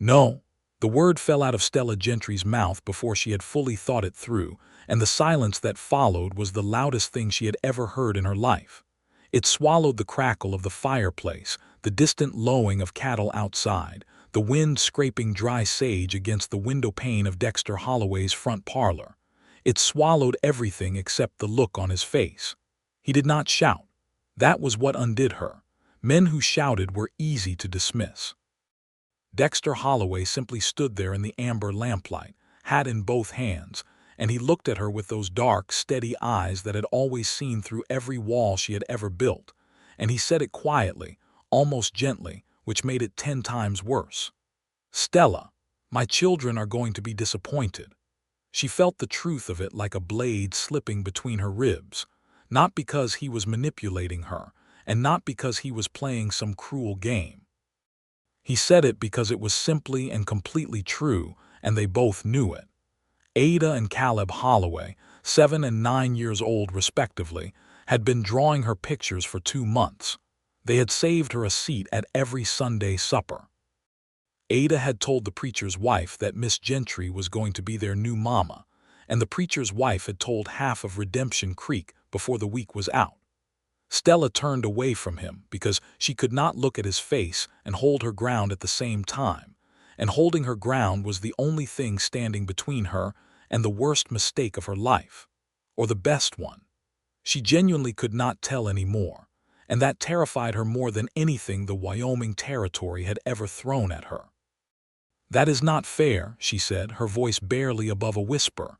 No. The word fell out of Stella Gentry's mouth before she had fully thought it through, and the silence that followed was the loudest thing she had ever heard in her life. It swallowed the crackle of the fireplace, the distant lowing of cattle outside, the wind scraping dry sage against the window pane of Dexter Holloway's front parlor. It swallowed everything except the look on his face. He did not shout. That was what undid her. Men who shouted were easy to dismiss. Dexter Holloway simply stood there in the amber lamplight, hat in both hands, and he looked at her with those dark, steady eyes that had always seen through every wall she had ever built, and he said it quietly, almost gently, which made it 10 times worse. "Stella, my children are going to be disappointed." She felt the truth of it like a blade slipping between her ribs, not because he was manipulating her, and not because he was playing some cruel game. He said it because it was simply and completely true, and they both knew it. Ada and Caleb Holloway, 7 and 9 years old respectively, had been drawing her pictures for 2 months. They had saved her a seat at every Sunday supper. Ada had told the preacher's wife that Miss Gentry was going to be their new mama, and the preacher's wife had told half of Redemption Creek before the week was out. Stella turned away from him because she could not look at his face and hold her ground at the same time, and holding her ground was the only thing standing between her and the worst mistake of her life, or the best one. She genuinely could not tell any more, and that terrified her more than anything the Wyoming territory had ever thrown at her. "That is not fair," she said, her voice barely above a whisper.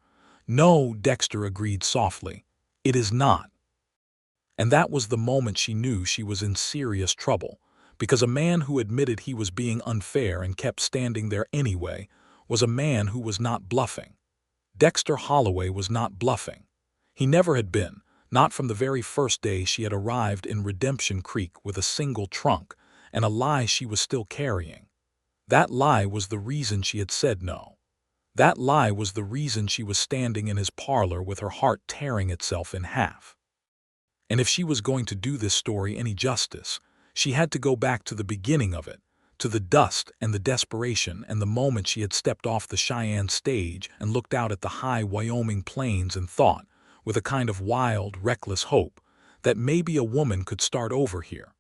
"No," Dexter agreed softly, "it is not." And that was the moment she knew she was in serious trouble, because a man who admitted he was being unfair and kept standing there anyway was a man who was not bluffing. Dexter Holloway was not bluffing. He never had been, not from the very first day she had arrived in Redemption Creek with a single trunk and a lie she was still carrying. That lie was the reason she had said no. That lie was the reason she was standing in his parlor with her heart tearing itself in half. And if she was going to do this story any justice, she had to go back to the beginning of it, to the dust and the desperation and the moment she had stepped off the Cheyenne stage and looked out at the high Wyoming plains and thought, with a kind of wild, reckless hope, that maybe a woman could start over here.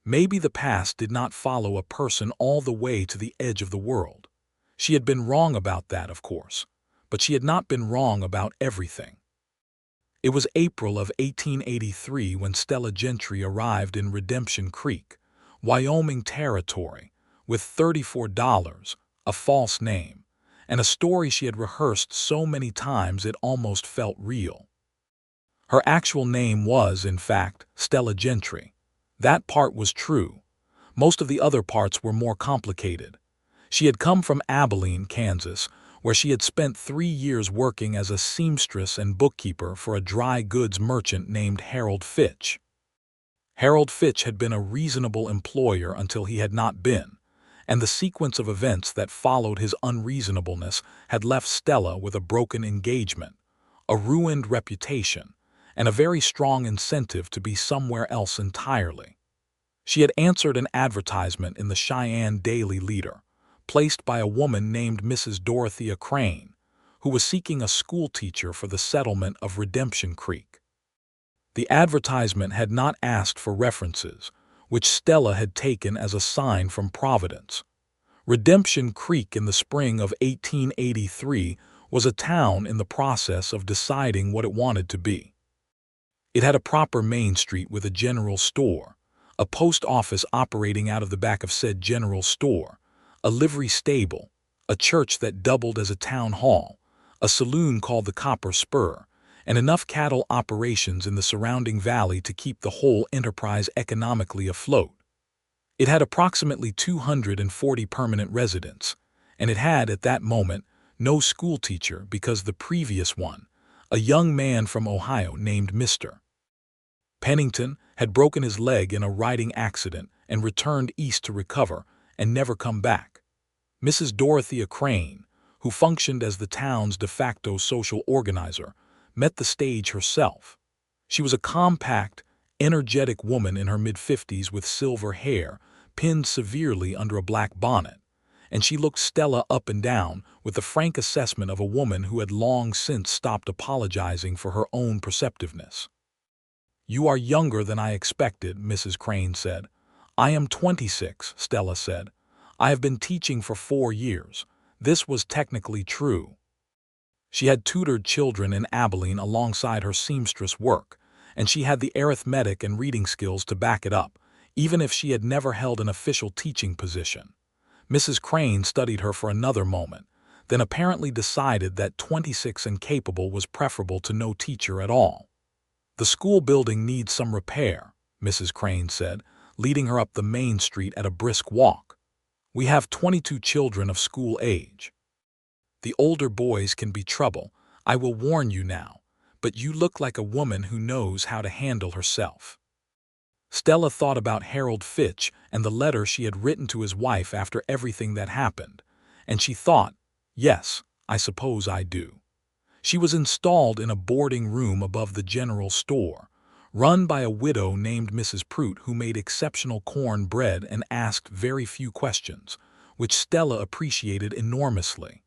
Maybe the past did not follow a person all the way to the edge of the world. She had been wrong about that, of course, but she had not been wrong about everything. It was April of 1883 when Stella Gentry arrived in Redemption Creek, Wyoming territory, with $34, a false name, and a story she had rehearsed so many times it almost felt real. Her actual name was, in fact, Stella Gentry. That part was true. Most of the other parts were more complicated. She had come from Abilene, Kansas, where she had spent 3 years working as a seamstress and bookkeeper for a dry goods merchant named Harold Fitch. Harold Fitch had been a reasonable employer until he had not been, and the sequence of events that followed his unreasonableness had left Stella with a broken engagement, a ruined reputation, and a very strong incentive to be somewhere else entirely. She had answered an advertisement in the Cheyenne Daily Leader, placed by a woman named Mrs. Dorothea Crane, who was seeking a school teacher for the settlement of Redemption Creek. The advertisement had not asked for references, which Stella had taken as a sign from Providence. Redemption Creek in the spring of 1883 was a town in the process of deciding what it wanted to be. It had a proper main street with a general store, a post office operating out of the back of said general store, a livery stable, a church that doubled as a town hall, a saloon called the Copper Spur, and enough cattle operations in the surrounding valley to keep the whole enterprise economically afloat. It had approximately 240 permanent residents, and it had, at that moment, no schoolteacher because the previous one, a young man from Ohio named Mr. Pennington, had broken his leg in a riding accident and returned east to recover and never come back. Mrs. Dorothea Crane, who functioned as the town's de facto social organizer, met the stage herself. She was a compact, energetic woman in her mid-50s with silver hair, pinned severely under a black bonnet, and she looked Stella up and down with the frank assessment of a woman who had long since stopped apologizing for her own perceptiveness. "You are younger than I expected," Mrs. Crane said. "I am 26, Stella said. "I have been teaching for 4 years. This was technically true." She had tutored children in Abilene alongside her seamstress work, and she had the arithmetic and reading skills to back it up, even if she had never held an official teaching position. Mrs. Crane studied her for another moment, then apparently decided that 26 and capable was preferable to no teacher at all. "The school building needs some repair," Mrs. Crane said, leading her up the main street at a brisk walk. "We have 22 children of school age. The older boys can be trouble, I will warn you now, but you look like a woman who knows how to handle herself." Stella thought about Harold Fitch and the letter she had written to his wife after everything that happened, and she thought, "Yes, I suppose I do." She was installed in a boarding room above the general store, run by a widow named Mrs. Prout who made exceptional corn bread and asked very few questions, which Stella appreciated enormously.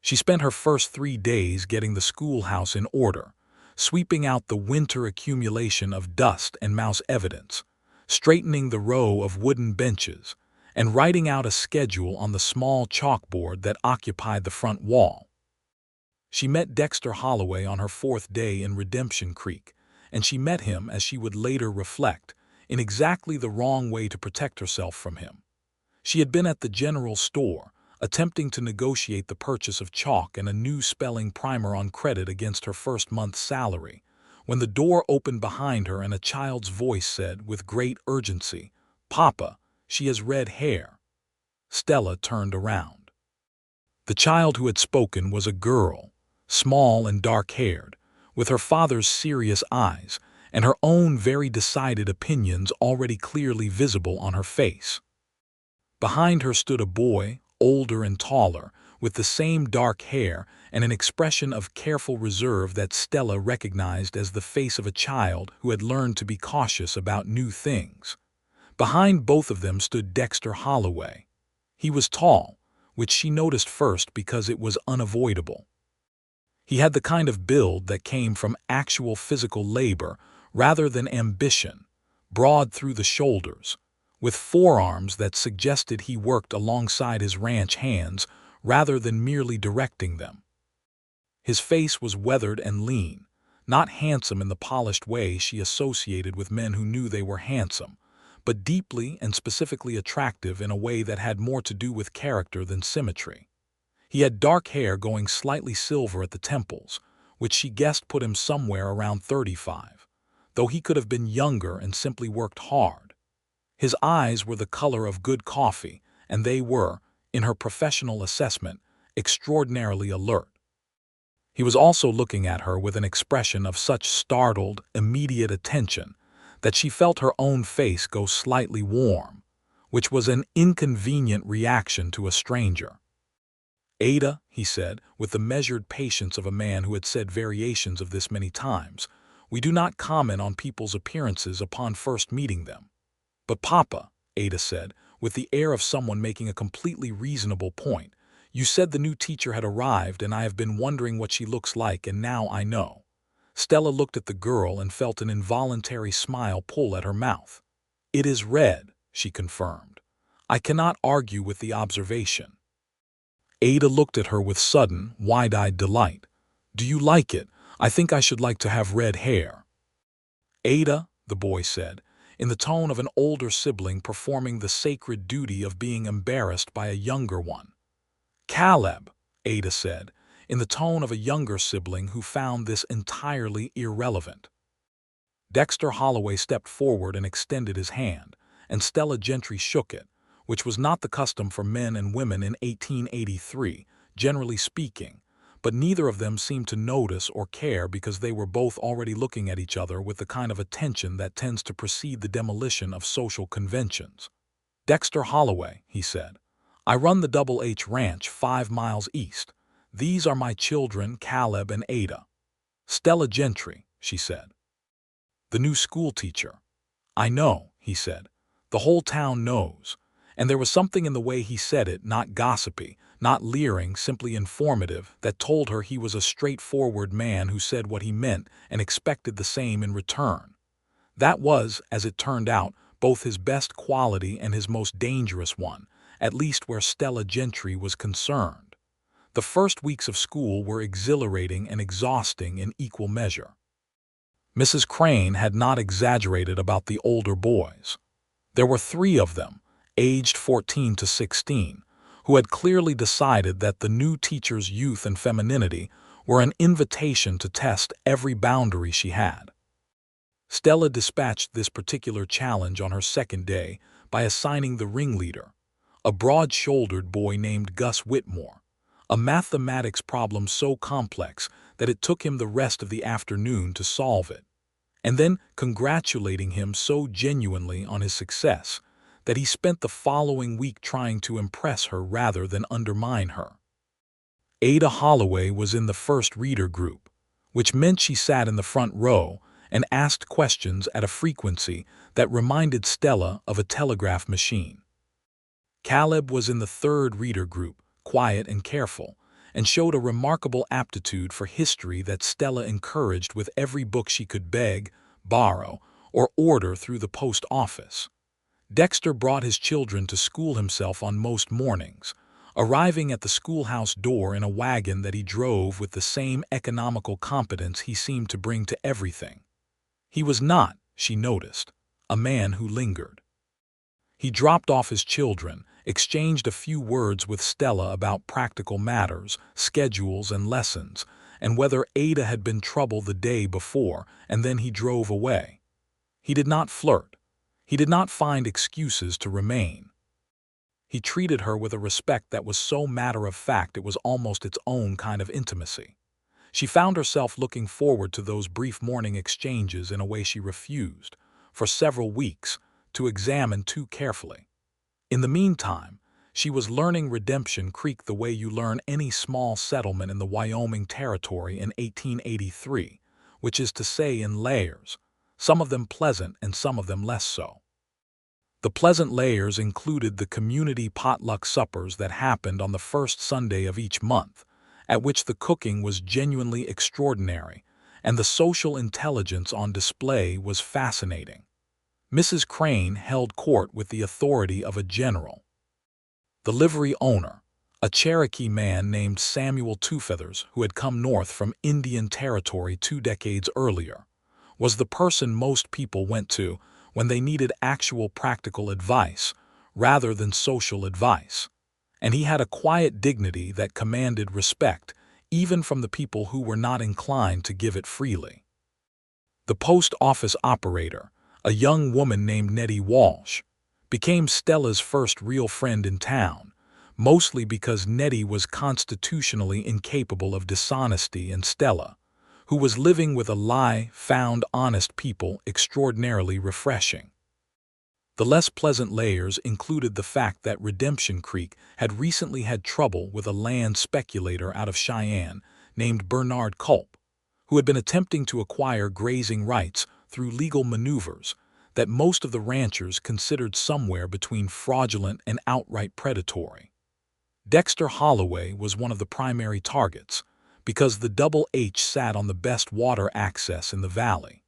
She spent her first 3 days getting the schoolhouse in order, sweeping out the winter accumulation of dust and mouse evidence, straightening the row of wooden benches, and writing out a schedule on the small chalkboard that occupied the front wall. She met Dexter Holloway on her 4th day in Redemption Creek, and she met him, as she would later reflect, in exactly the wrong way to protect herself from him. She had been at the general store, attempting to negotiate the purchase of chalk and a new spelling primer on credit against her first month's salary, when the door opened behind her and a child's voice said with great urgency, "Papa, she has red hair." Stella turned around. The child who had spoken was a girl, small and dark-haired, with her father's serious eyes and her own very decided opinions already clearly visible on her face. Behind her stood a boy, older and taller, with the same dark hair and an expression of careful reserve that Stella recognized as the face of a child who had learned to be cautious about new things. Behind both of them stood Dexter Holloway. He was tall, which she noticed first because it was unavoidable. He had the kind of build that came from actual physical labor rather than ambition, broad through the shoulders, with forearms that suggested he worked alongside his ranch hands rather than merely directing them. His face was weathered and lean, not handsome in the polished way she associated with men who knew they were handsome, but deeply and specifically attractive in a way that had more to do with character than symmetry. He had dark hair going slightly silver at the temples, which she guessed put him somewhere around 35, though he could have been younger and simply worked hard. His eyes were the color of good coffee, and they were, in her professional assessment, extraordinarily alert. He was also looking at her with an expression of such startled, immediate attention that she felt her own face go slightly warm, which was an inconvenient reaction to a stranger. "Ada," he said, with the measured patience of a man who had said variations of this many times, "we do not comment on people's appearances upon first meeting them." "But Papa," Ada said, with the air of someone making a completely reasonable point, "you said the new teacher had arrived and I have been wondering what she looks like, and now I know." Stella looked at the girl and felt an involuntary smile pull at her mouth. "It is red," she confirmed. "I cannot argue with the observation." Ada looked at her with sudden, wide-eyed delight. "Do you like it? I think I should like to have red hair." "Ada," the boy said, in the tone of an older sibling performing the sacred duty of being embarrassed by a younger one. "Caleb," Ada said, in the tone of a younger sibling who found this entirely irrelevant. Dexter Holloway stepped forward and extended his hand, and Stella Gentry shook it, which was not the custom for men and women in 1883, generally speaking, but neither of them seemed to notice or care because they were both already looking at each other with the kind of attention that tends to precede the demolition of social conventions. "Dexter Holloway," he said. "I run the Double H Ranch 5 miles east. These are my children, Caleb and Ada." "Stella Gentry," she said. "The new school teacher." "I know," he said. "The whole town knows. And there was something in the way he said it, not gossipy, not leering, simply informative, that told her he was a straightforward man who said what he meant and expected the same in return. That was, as it turned out, both his best quality and his most dangerous one, at least where Stella Gentry was concerned. The first weeks of school were exhilarating and exhausting in equal measure. Mrs. Crane had not exaggerated about the older boys. There were 3 of them, aged 14 to 16, who had clearly decided that the new teacher's youth and femininity were an invitation to test every boundary she had. Stella dispatched this particular challenge on her second day by assigning the ringleader, a broad-shouldered boy named Gus Whitmore, a mathematics problem so complex that it took him the rest of the afternoon to solve it, and then congratulating him so genuinely on his success that he spent the following week trying to impress her rather than undermine her. Ada Holloway was in the first reader group, which meant she sat in the front row and asked questions at a frequency that reminded Stella of a telegraph machine. Caleb was in the third reader group, quiet and careful, and showed a remarkable aptitude for history that Stella encouraged with every book she could beg, borrow, or order through the post office. Dexter brought his children to school himself on most mornings, arriving at the schoolhouse door in a wagon that he drove with the same economical competence he seemed to bring to everything. He was not, she noticed, a man who lingered. He dropped off his children, exchanged a few words with Stella about practical matters, schedules and lessons, and whether Ada had been trouble the day before, and then he drove away. He did not flirt. He did not find excuses to remain. He treated her with a respect that was so matter-of-fact it was almost its own kind of intimacy. She found herself looking forward to those brief morning exchanges in a way she refused, for several weeks, to examine too carefully. In the meantime, she was learning Redemption Creek the way you learn any small settlement in the Wyoming Territory in 1883, which is to say in layers, some of them pleasant and some of them less so. The pleasant layers included the community potluck suppers that happened on the first Sunday of each month, at which the cooking was genuinely extraordinary, and the social intelligence on display was fascinating. Mrs. Crane held court with the authority of a general. The livery owner, a Cherokee man named Samuel Twofeathers who had come north from Indian Territory 2 decades earlier, was the person most people went to when they needed actual practical advice rather than social advice. And he had a quiet dignity that commanded respect, even from the people who were not inclined to give it freely. The post office operator, a young woman named Nettie Walsh, became Stella's first real friend in town, mostly because Nettie was constitutionally incapable of dishonesty and Stella, who was living with a lie, found honest people extraordinarily refreshing. The less pleasant layers included the fact that Redemption Creek had recently had trouble with a land speculator out of Cheyenne named Bernard Culp, who had been attempting to acquire grazing rights through legal maneuvers that most of the ranchers considered somewhere between fraudulent and outright predatory. Dexter Holloway was one of the primary targets, because the Double H sat on the best water access in the valley.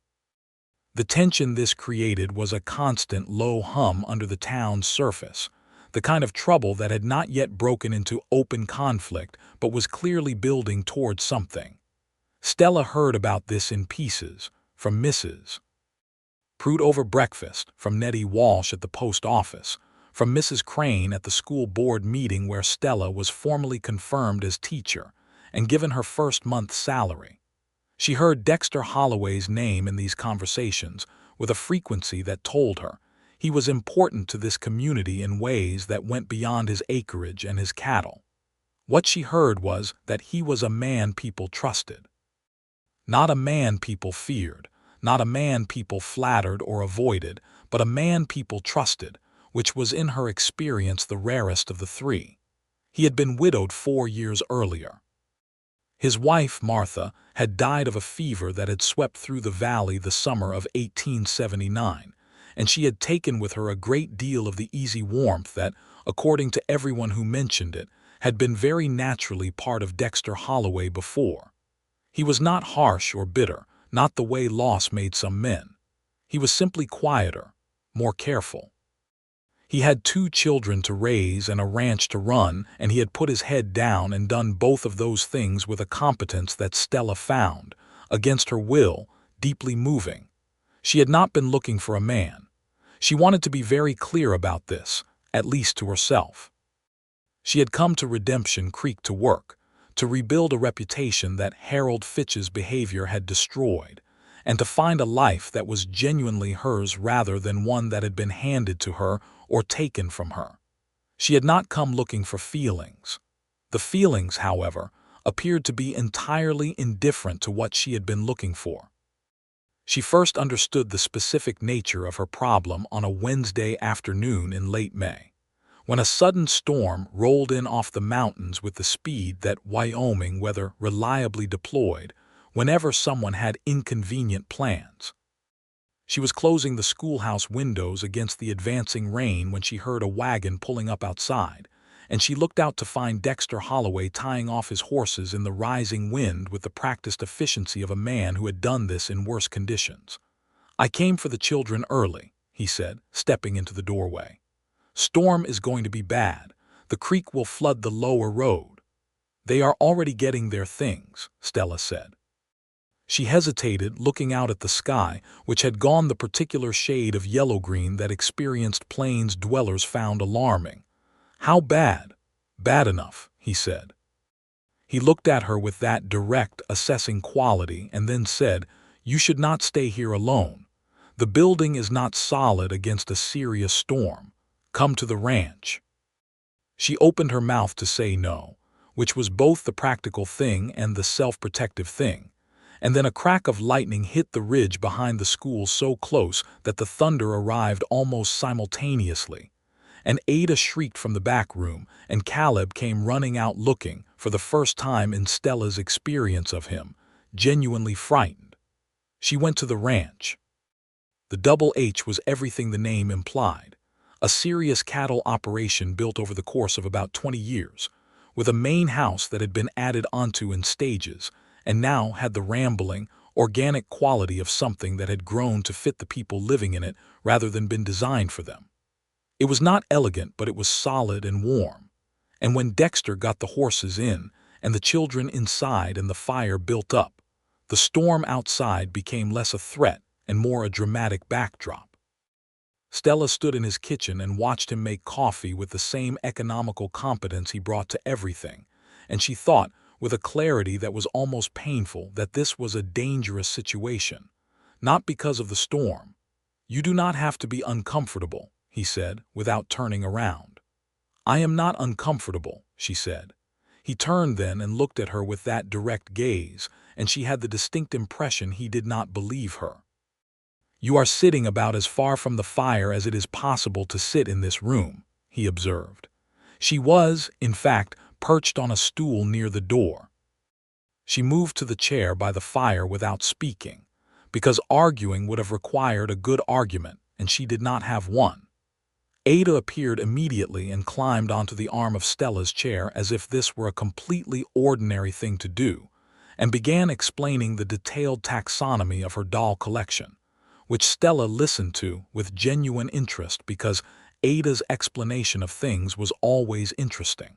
The tension this created was a constant low hum under the town's surface, the kind of trouble that had not yet broken into open conflict but was clearly building towards something. Stella heard about this in pieces, from Mrs. Pruitt over breakfast, from Nettie Walsh at the post office, from Mrs. Crane at the school board meeting where Stella was formally confirmed as teacher and given her first month's salary. She heard Dexter Holloway's name in these conversations with a frequency that told her he was important to this community in ways that went beyond his acreage and his cattle. What she heard was that he was a man people trusted. Not a man people feared, not a man people flattered or avoided, but a man people trusted, which was in her experience the rarest of the 3. He had been widowed 4 years earlier. His wife, Martha, had died of a fever that had swept through the valley the summer of 1879, and she had taken with her a great deal of the easy warmth that, according to everyone who mentioned it, had been very naturally part of Dexter Holloway before. He was not harsh or bitter, not the way loss made some men. He was simply quieter, more careful. He had 2 children to raise and a ranch to run, and he had put his head down and done both of those things with a competence that Stella found, against her will, deeply moving. She had not been looking for a man. She wanted to be very clear about this, at least to herself. She had come to Redemption Creek to work, to rebuild a reputation that Harold Fitch's behavior had destroyed, and to find a life that was genuinely hers rather than one that had been handed to her or taken from her. She had not come looking for feelings. The feelings, however, appeared to be entirely indifferent to what she had been looking for. She first understood the specific nature of her problem on a Wednesday afternoon in late May, when a sudden storm rolled in off the mountains with the speed that Wyoming weather reliably deployed whenever someone had inconvenient plans. She was closing the schoolhouse windows against the advancing rain when she heard a wagon pulling up outside, and she looked out to find Dexter Holloway tying off his horses in the rising wind with the practiced efficiency of a man who had done this in worse conditions. "I came for the children early," he said, stepping into the doorway. "Storm is going to be bad. The creek will flood the lower road." "They are already getting their things," Stella said. She hesitated, looking out at the sky, which had gone the particular shade of yellow-green that experienced plains dwellers found alarming. "How bad?" "Bad enough," he said. He looked at her with that direct, assessing quality and then said, "You should not stay here alone. The building is not solid against a serious storm. Come to the ranch." She opened her mouth to say no, which was both the practical thing and the self-protective thing, and then a crack of lightning hit the ridge behind the school so close that the thunder arrived almost simultaneously. And Ada shrieked from the back room, and Caleb came running out looking, for the first time in Stella's experience of him, genuinely frightened. She went to the ranch. The Double H was everything the name implied. A serious cattle operation built over the course of about 20 years, with a main house that had been added onto in stages, and now had the rambling, organic quality of something that had grown to fit the people living in it rather than been designed for them. It was not elegant, but it was solid and warm. And when Dexter got the horses in, and the children inside and the fire built up, the storm outside became less a threat and more a dramatic backdrop. Stella stood in his kitchen and watched him make coffee with the same economical competence he brought to everything, and she thought, with a clarity that was almost painful, that this was a dangerous situation. Not because of the storm. "You do not have to be uncomfortable," he said, without turning around. "I am not uncomfortable," she said. He turned then and looked at her with that direct gaze, and she had the distinct impression he did not believe her. "You are sitting about as far from the fire as it is possible to sit in this room," he observed. She was, in fact, perched on a stool near the door. She moved to the chair by the fire without speaking, because arguing would have required a good argument, and she did not have one. Ada appeared immediately and climbed onto the arm of Stella's chair as if this were a completely ordinary thing to do, and began explaining the detailed taxonomy of her doll collection, which Stella listened to with genuine interest because Ada's explanation of things was always interesting.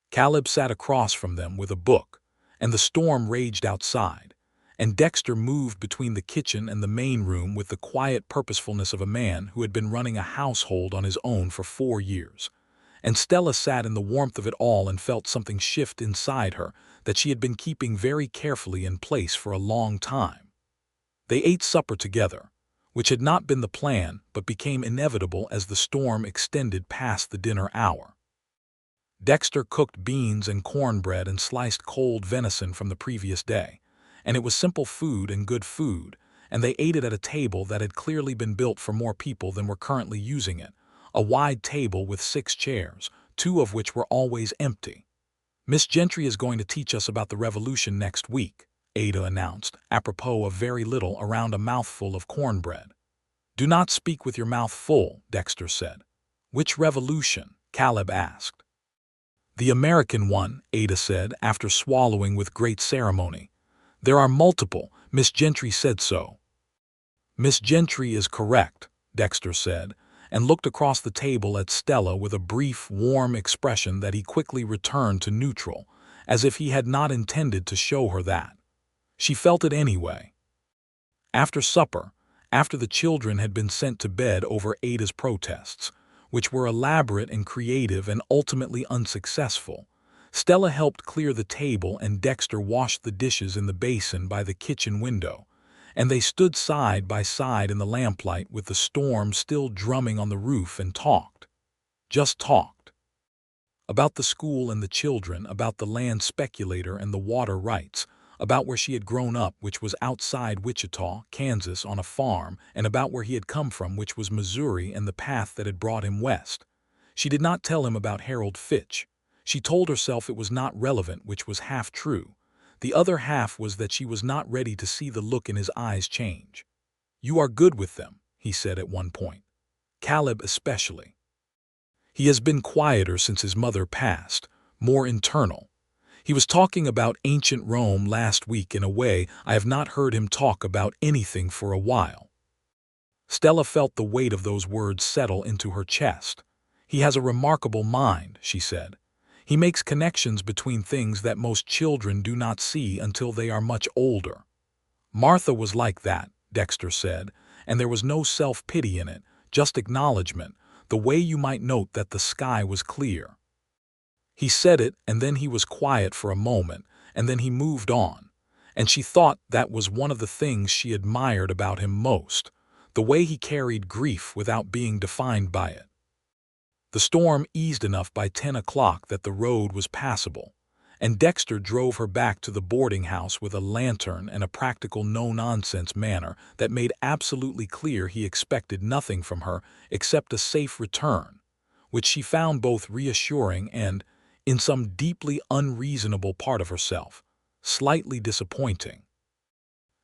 Caleb sat across from them with a book, and the storm raged outside, and Dexter moved between the kitchen and the main room with the quiet purposefulness of a man who had been running a household on his own for 4 years. And Stella sat in the warmth of it all and felt something shift inside her that she had been keeping very carefully in place for a long time. They ate supper together, which had not been the plan but became inevitable as the storm extended past the dinner hour. Dexter cooked beans and cornbread and sliced cold venison from the previous day, and it was simple food and good food, and they ate it at a table that had clearly been built for more people than were currently using it, a wide table with 6 chairs, 2 of which were always empty. "Miss Gentry is going to teach us about the Revolution next week," Ada announced, apropos of very little around a mouthful of cornbread. "Do not speak with your mouth full," Dexter said. "Which revolution?" Caleb asked. "The American one," Ada said, after swallowing with great ceremony. "There are multiple. Miss Gentry said so." "Miss Gentry is correct," Dexter said, and looked across the table at Stella with a brief, warm expression that he quickly returned to neutral, as if he had not intended to show her that. She felt it anyway. After supper, after the children had been sent to bed over Ada's protests, which were elaborate and creative and ultimately unsuccessful, Stella helped clear the table and Dexter washed the dishes in the basin by the kitchen window, and they stood side by side in the lamplight with the storm still drumming on the roof and talked. Just talked. About the school and the children, about the land speculator and the water rights, about where she had grown up, which was outside Wichita, Kansas, on a farm, and about where he had come from, which was Missouri, and the path that had brought him west. She did not tell him about Harold Fitch. She told herself it was not relevant, which was half true. The other half was that she was not ready to see the look in his eyes change. "You are good with them," he said at one point. "Caleb especially. He has been quieter since his mother passed, more internal. He was talking about ancient Rome last week in a way I have not heard him talk about anything for a while." Stella felt the weight of those words settle into her chest. "He has a remarkable mind," she said. "He makes connections between things that most children do not see until they are much older." "Martha was like that," Dexter said, and there was no self-pity in it, just acknowledgement, the way you might note that the sky was clear. He said it, and then he was quiet for a moment, and then he moved on, and she thought that was one of the things she admired about him most, the way he carried grief without being defined by it. The storm eased enough by 10 o'clock that the road was passable, and Dexter drove her back to the boarding house with a lantern and a practical no-nonsense manner that made absolutely clear he expected nothing from her except a safe return, which she found both reassuring and, in some deeply unreasonable part of herself, slightly disappointing.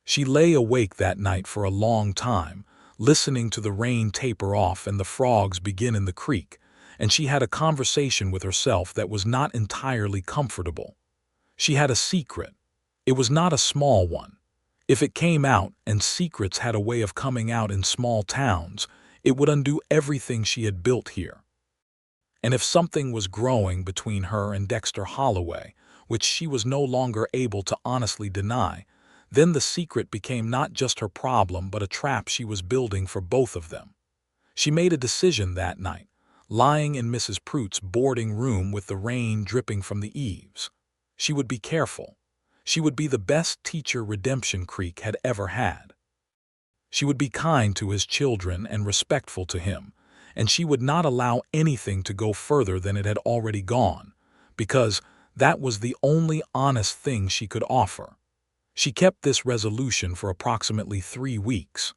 She lay awake that night for a long time, listening to the rain taper off and the frogs begin in the creek, and she had a conversation with herself that was not entirely comfortable. She had a secret. It was not a small one. If it came out, and secrets had a way of coming out in small towns, it would undo everything she had built here. And if something was growing between her and Dexter Holloway, which she was no longer able to honestly deny, then the secret became not just her problem but a trap she was building for both of them. She made a decision that night, lying in Mrs. Pruitt's boarding room with the rain dripping from the eaves. She would be careful. She would be the best teacher Redemption Creek had ever had. She would be kind to his children and respectful to him, and she would not allow anything to go further than it had already gone, because that was the only honest thing she could offer. She kept this resolution for approximately 3 weeks.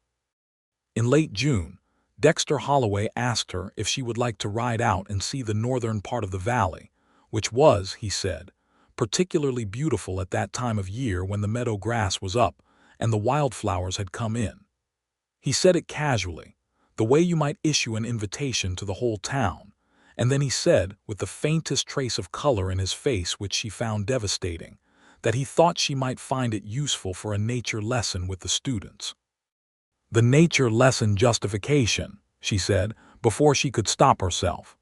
In late June, Dexter Holloway asked her if she would like to ride out and see the northern part of the valley, which was, he said, particularly beautiful at that time of year when the meadow grass was up and the wildflowers had come in. He said it casually, the way you might issue an invitation to the whole town, and then he said, with the faintest trace of color in his face which she found devastating, that he thought she might find it useful for a nature lesson with the students. "The nature lesson justification," she said, before she could stop herself.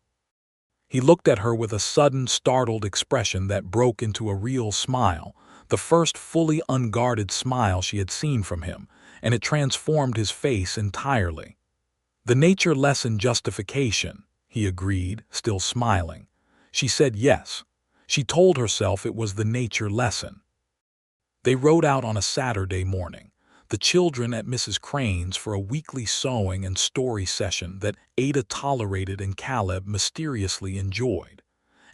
He looked at her with a sudden, startled expression that broke into a real smile, the first fully unguarded smile she had seen from him, and it transformed his face entirely. "The nature lesson justification," he agreed, still smiling. She said yes. She told herself it was the nature lesson. They rode out on a Saturday morning, the children at Mrs. Crane's for a weekly sewing and story session that Ada tolerated and Caleb mysteriously enjoyed.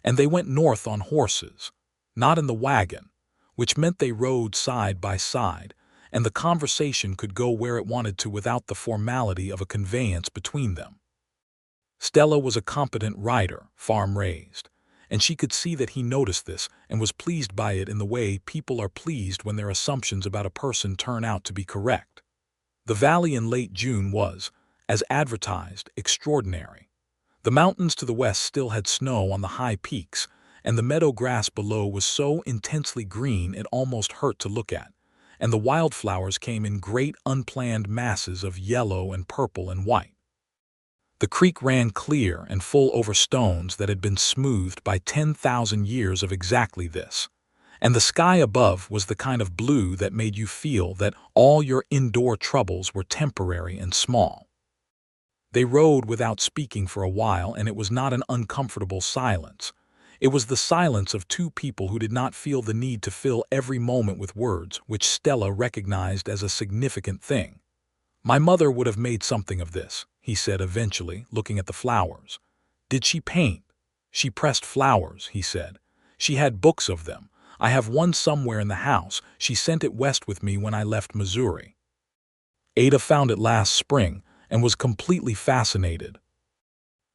And they went north on horses, not in the wagon, which meant they rode side by side, and the conversation could go where it wanted to without the formality of a conveyance between them. Stella was a competent rider, farm-raised, and she could see that he noticed this and was pleased by it in the way people are pleased when their assumptions about a person turn out to be correct. The valley in late June was, as advertised, extraordinary. The mountains to the west still had snow on the high peaks, and the meadow grass below was so intensely green it almost hurt to look at, and the wildflowers came in great unplanned masses of yellow and purple and white. The creek ran clear and full over stones that had been smoothed by 10,000 years of exactly this, and the sky above was the kind of blue that made you feel that all your indoor troubles were temporary and small. They rode without speaking for a while, and it was not an uncomfortable silence. It was the silence of two people who did not feel the need to fill every moment with words, which Stella recognized as a significant thing. "My mother would have made something of this," he said eventually, looking at the flowers. "Did she paint?" "She pressed flowers," he said. "She had books of them. I have one somewhere in the house. She sent it west with me when I left Missouri. Ada found it last spring and was completely fascinated."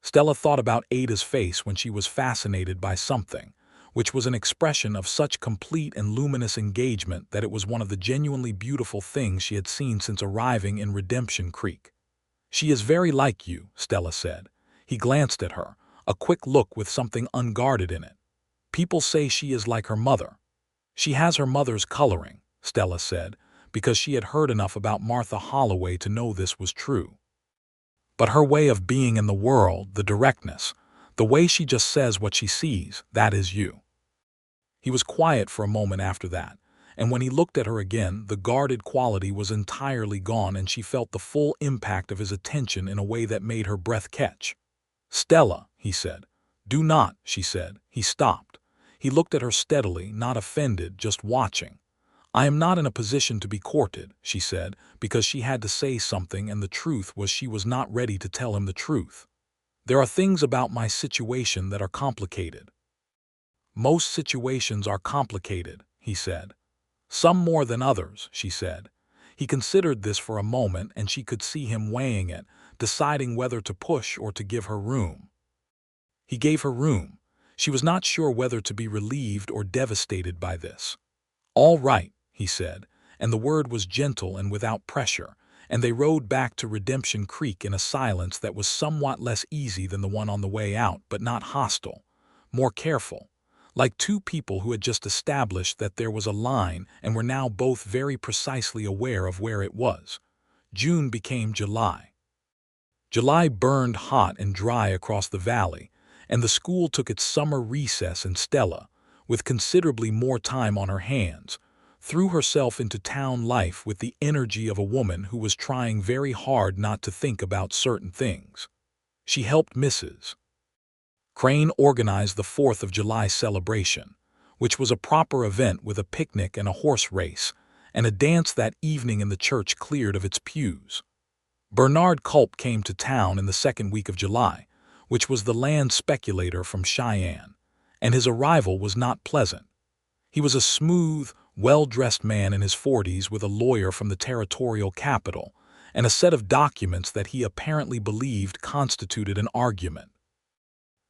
Stella thought about Ada's face when she was fascinated by something, which was an expression of such complete and luminous engagement that it was one of the genuinely beautiful things she had seen since arriving in Redemption Creek. "She is very like you," Stella said. He glanced at her, a quick look with something unguarded in it. "People say she is like her mother." "She has her mother's coloring," Stella said, because she had heard enough about Martha Holloway to know this was true. "But her way of being in the world, the directness, the way she just says what she sees, that is you." He was quiet for a moment after that, and when he looked at her again, the guarded quality was entirely gone and she felt the full impact of his attention in a way that made her breath catch. "Stella," he said. "Do not," she said. He stopped. He looked at her steadily, not offended, just watching. "I am not in a position to be courted," she said, because she had to say something, and the truth was she was not ready to tell him the truth. "There are things about my situation that are complicated." "Most situations are complicated," he said. "Some more than others," she said. He considered this for a moment, and she could see him weighing it, deciding whether to push or to give her room. He gave her room. She was not sure whether to be relieved or devastated by this. "All right," he said, and the word was gentle and without pressure, and they rode back to Redemption Creek in a silence that was somewhat less easy than the one on the way out, but not hostile, more careful, like two people who had just established that there was a line and were now both very precisely aware of where it was. June became July. July burned hot and dry across the valley, and the school took its summer recess, and Stella, with considerably more time on her hands, threw herself into town life with the energy of a woman who was trying very hard not to think about certain things. She helped Mrs. Crane organize the 4th of July celebration, which was a proper event with a picnic and a horse race, and a dance that evening in the church cleared of its pews. Bernard Culp came to town in the second week of July, which was the land speculator from Cheyenne, and his arrival was not pleasant. He was a smooth, well-dressed man in his 40s with a lawyer from the territorial capital and a set of documents that he apparently believed constituted an argument.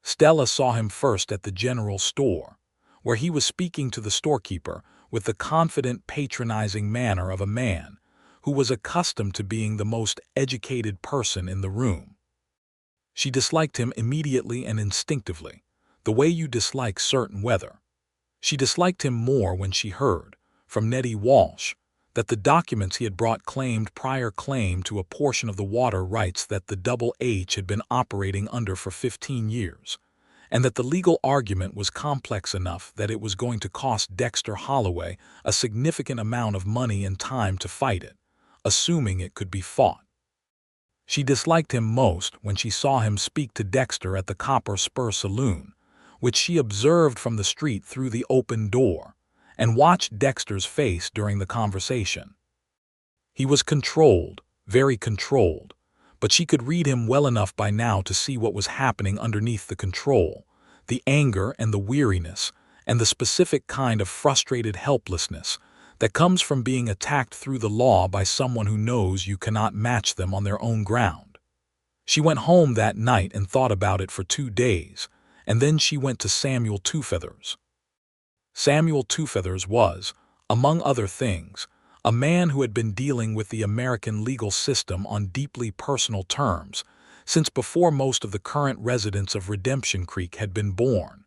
Stella saw him first at the general store, where he was speaking to the storekeeper with the confident, patronizing manner of a man who was accustomed to being the most educated person in the room. She disliked him immediately and instinctively, the way you dislike certain weather. She disliked him more when she heard, from Nettie Walsh, that the documents he had brought claimed prior claim to a portion of the water rights that the Double H had been operating under for 15 years, and that the legal argument was complex enough that it was going to cost Dexter Holloway a significant amount of money and time to fight it, assuming it could be fought. She disliked him most when she saw him speak to Dexter at the Copper Spur Saloon, which she observed from the street through the open door, and watched Dexter's face during the conversation. He was controlled, very controlled, but she could read him well enough by now to see what was happening underneath the control, the anger and the weariness, and the specific kind of frustrated helplessness that comes from being attacked through the law by someone who knows you cannot match them on their own ground. She went home that night and thought about it for 2 days, and then she went to Samuel Twofeathers. Samuel Twofeathers was, among other things, a man who had been dealing with the American legal system on deeply personal terms since before most of the current residents of Redemption Creek had been born,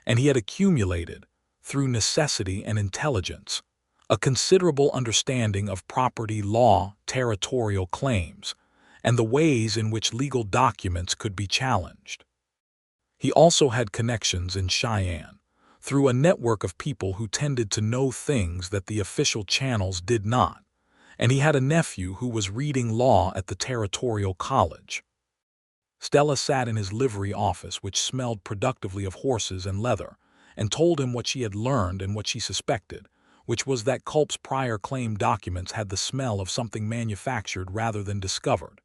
and he had accumulated, through necessity and intelligence, a considerable understanding of property law, territorial claims, and the ways in which legal documents could be challenged. He also had connections in Cheyenne, through a network of people who tended to know things that the official channels did not, and he had a nephew who was reading law at the Territorial College. Stella sat in his livery office, which smelled productively of horses and leather, and told him what she had learned and what she suspected, which was that Culp's prior claim documents had the smell of something manufactured rather than discovered.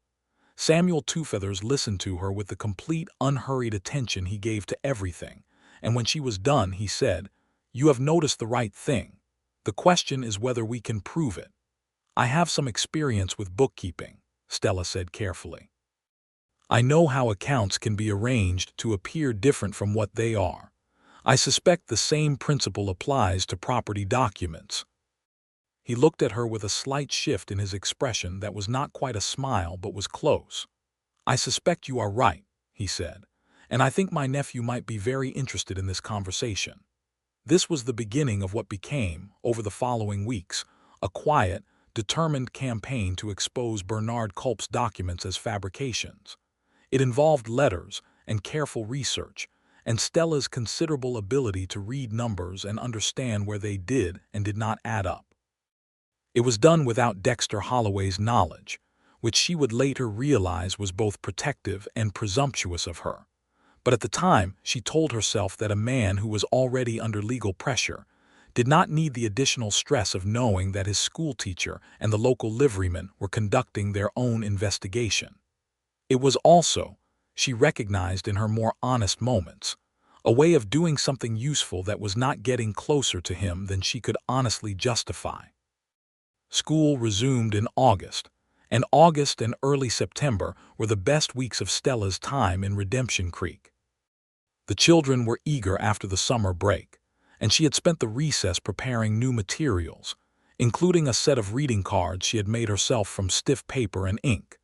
Samuel Twofeathers listened to her with the complete, unhurried attention he gave to everything, and when she was done, he said, "You have noticed the right thing. The question is whether we can prove it." "I have some experience with bookkeeping," Stella said carefully. "I know how accounts can be arranged to appear different from what they are. I suspect the same principle applies to property documents." He looked at her with a slight shift in his expression that was not quite a smile but was close. "I suspect you are right," he said, "and I think my nephew might be very interested in this conversation." This was the beginning of what became, over the following weeks, a quiet, determined campaign to expose Bernard Culp's documents as fabrications. It involved letters and careful research, and Stella's considerable ability to read numbers and understand where they did and did not add up. It was done without Dexter Holloway's knowledge, which she would later realize was both protective and presumptuous of her. But at the time, she told herself that a man who was already under legal pressure did not need the additional stress of knowing that his schoolteacher and the local liveryman were conducting their own investigation. It was also, she recognized in her more honest moments, a way of doing something useful that was not getting closer to him than she could honestly justify. School resumed in August, and August and early September were the best weeks of Stella's time in Redemption Creek. The children were eager after the summer break, and she had spent the recess preparing new materials, including a set of reading cards she had made herself from stiff paper and ink,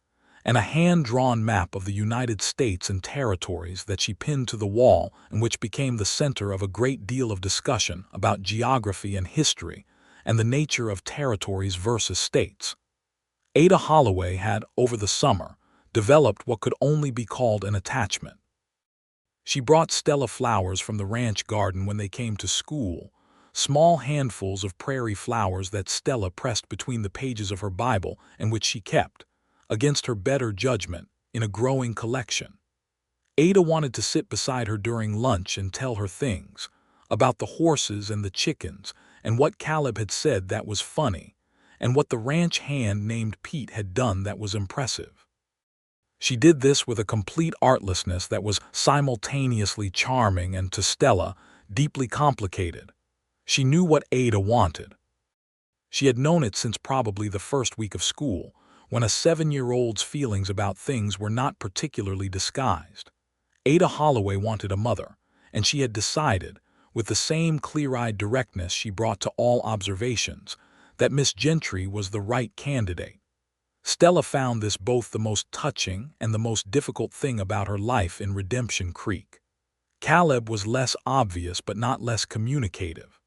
and a hand-drawn map of the United States and territories that she pinned to the wall and which became the center of a great deal of discussion about geography and history and the nature of territories versus states. Ada Holloway had, over the summer, developed what could only be called an attachment. She brought Stella flowers from the ranch garden when they came to school, small handfuls of prairie flowers that Stella pressed between the pages of her Bible and which she kept, against her better judgment, in a growing collection. Ada wanted to sit beside her during lunch and tell her things, about the horses and the chickens, and what Caleb had said that was funny, and what the ranch hand named Pete had done that was impressive. She did this with a complete artlessness that was simultaneously charming and, to Stella, deeply complicated. She knew what Ada wanted. She had known it since probably the first week of school, when a 7-year-old's feelings about things were not particularly disguised. Ada Holloway wanted a mother, and she had decided, with the same clear-eyed directness she brought to all observations, that Miss Gentry was the right candidate. Stella found this both the most touching and the most difficult thing about her life in Redemption Creek. Caleb was less obvious but not less communicative.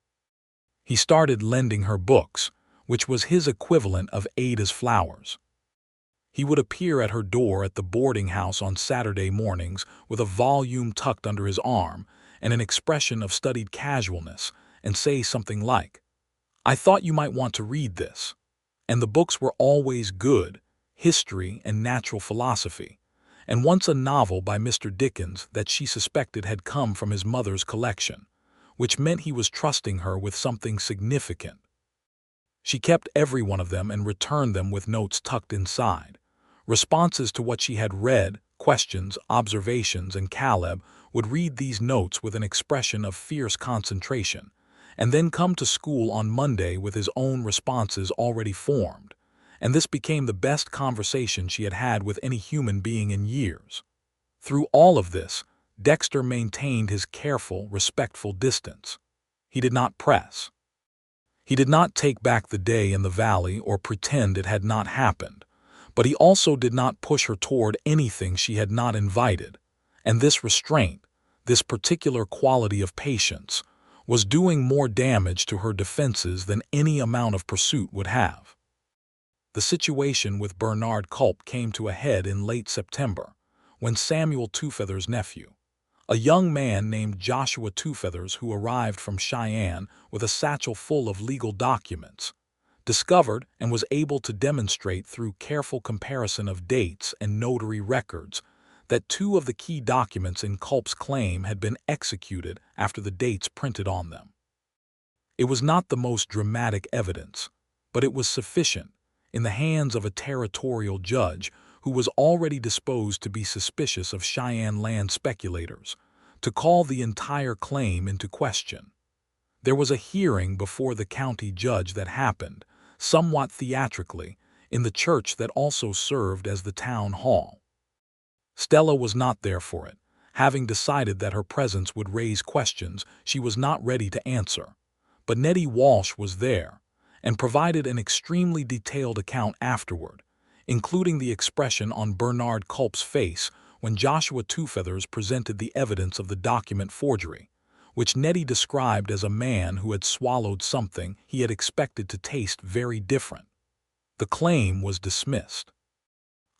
He started lending her books, which was his equivalent of Ada's flowers. He would appear at her door at the boarding house on Saturday mornings with a volume tucked under his arm and an expression of studied casualness, and say something like, "I thought you might want to read this." And the books were always good, history and natural philosophy, and once a novel by Mr. Dickens that she suspected had come from his mother's collection, which meant he was trusting her with something significant. She kept every one of them and returned them with notes tucked inside, responses to what she had read, questions, observations, and Caleb would read these notes with an expression of fierce concentration, and then come to school on Monday with his own responses already formed, and this became the best conversation she had had with any human being in years. Through all of this, Dexter maintained his careful, respectful distance. He did not press. He did not take back the day in the valley or pretend it had not happened, but he also did not push her toward anything she had not invited, and this restraint, this particular quality of patience, was doing more damage to her defenses than any amount of pursuit would have. The situation with Bernard Culp came to a head in late September, when Samuel Twofeathers' nephew, a young man named Joshua Twofeathers who arrived from Cheyenne with a satchel full of legal documents, discovered and was able to demonstrate through careful comparison of dates and notary records that two of the key documents in Culp's claim had been executed after the dates printed on them. It was not the most dramatic evidence, but it was sufficient, in the hands of a territorial judge who was already disposed to be suspicious of Cheyenne land speculators, to call the entire claim into question. There was a hearing before the county judge that happened, somewhat theatrically, in the church that also served as the town hall. Stella was not there for it, having decided that her presence would raise questions she was not ready to answer, but Nettie Walsh was there, and provided an extremely detailed account afterward, including the expression on Bernard Culp's face when Joshua Twofeathers presented the evidence of the document forgery, which Nettie described as a man who had swallowed something he had expected to taste very different. The claim was dismissed.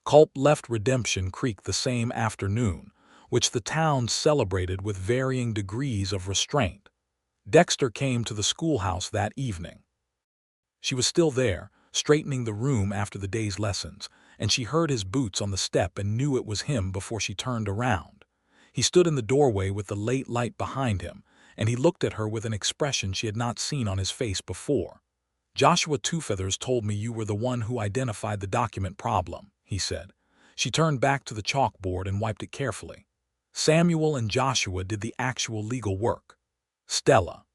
Culp left Redemption Creek the same afternoon, which the town celebrated with varying degrees of restraint. Dexter came to the schoolhouse that evening. She was still there, straightening the room after the day's lessons, and she heard his boots on the step and knew it was him before she turned around. He stood in the doorway with the late light behind him, and he looked at her with an expression she had not seen on his face before. "Joshua Twofeathers told me you were the one who identified the document problem," he said. She turned back to the chalkboard and wiped it carefully. "Samuel and Joshua did the actual legal work. Stella."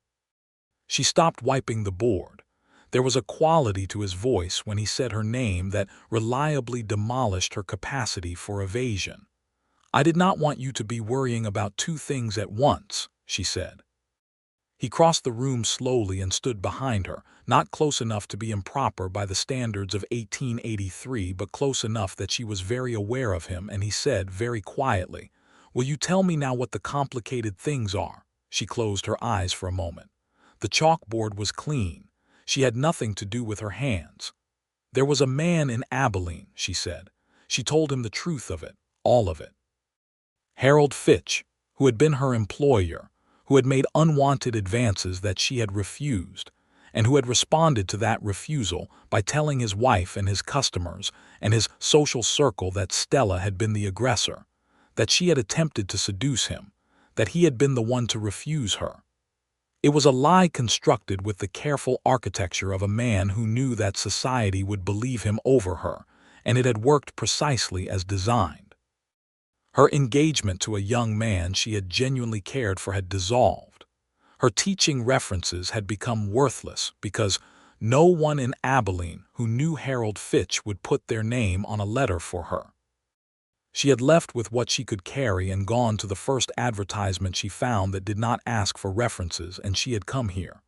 She stopped wiping the board. There was a quality to his voice when he said her name that reliably demolished her capacity for evasion. "I did not want you to be worrying about two things at once," she said. He crossed the room slowly and stood behind her, not close enough to be improper by the standards of 1883, but close enough that she was very aware of him, and he said very quietly, "Will you tell me now what the complicated things are?" She closed her eyes for a moment. The chalkboard was clean. She had nothing to do with her hands. "There was a man in Abilene," she said. She told him the truth of it, all of it. Harold Fitch, who had been her employer, who had made unwanted advances that she had refused, and who had responded to that refusal by telling his wife and his customers and his social circle that Stella had been the aggressor, that she had attempted to seduce him, that he had been the one to refuse her. It was a lie constructed with the careful architecture of a man who knew that society would believe him over her, and it had worked precisely as designed. Her engagement to a young man she had genuinely cared for had dissolved. Her teaching references had become worthless because no one in Abilene who knew Harold Fitch would put their name on a letter for her. She had left with what she could carry and gone to the first advertisement she found that did not ask for references, and she had come here.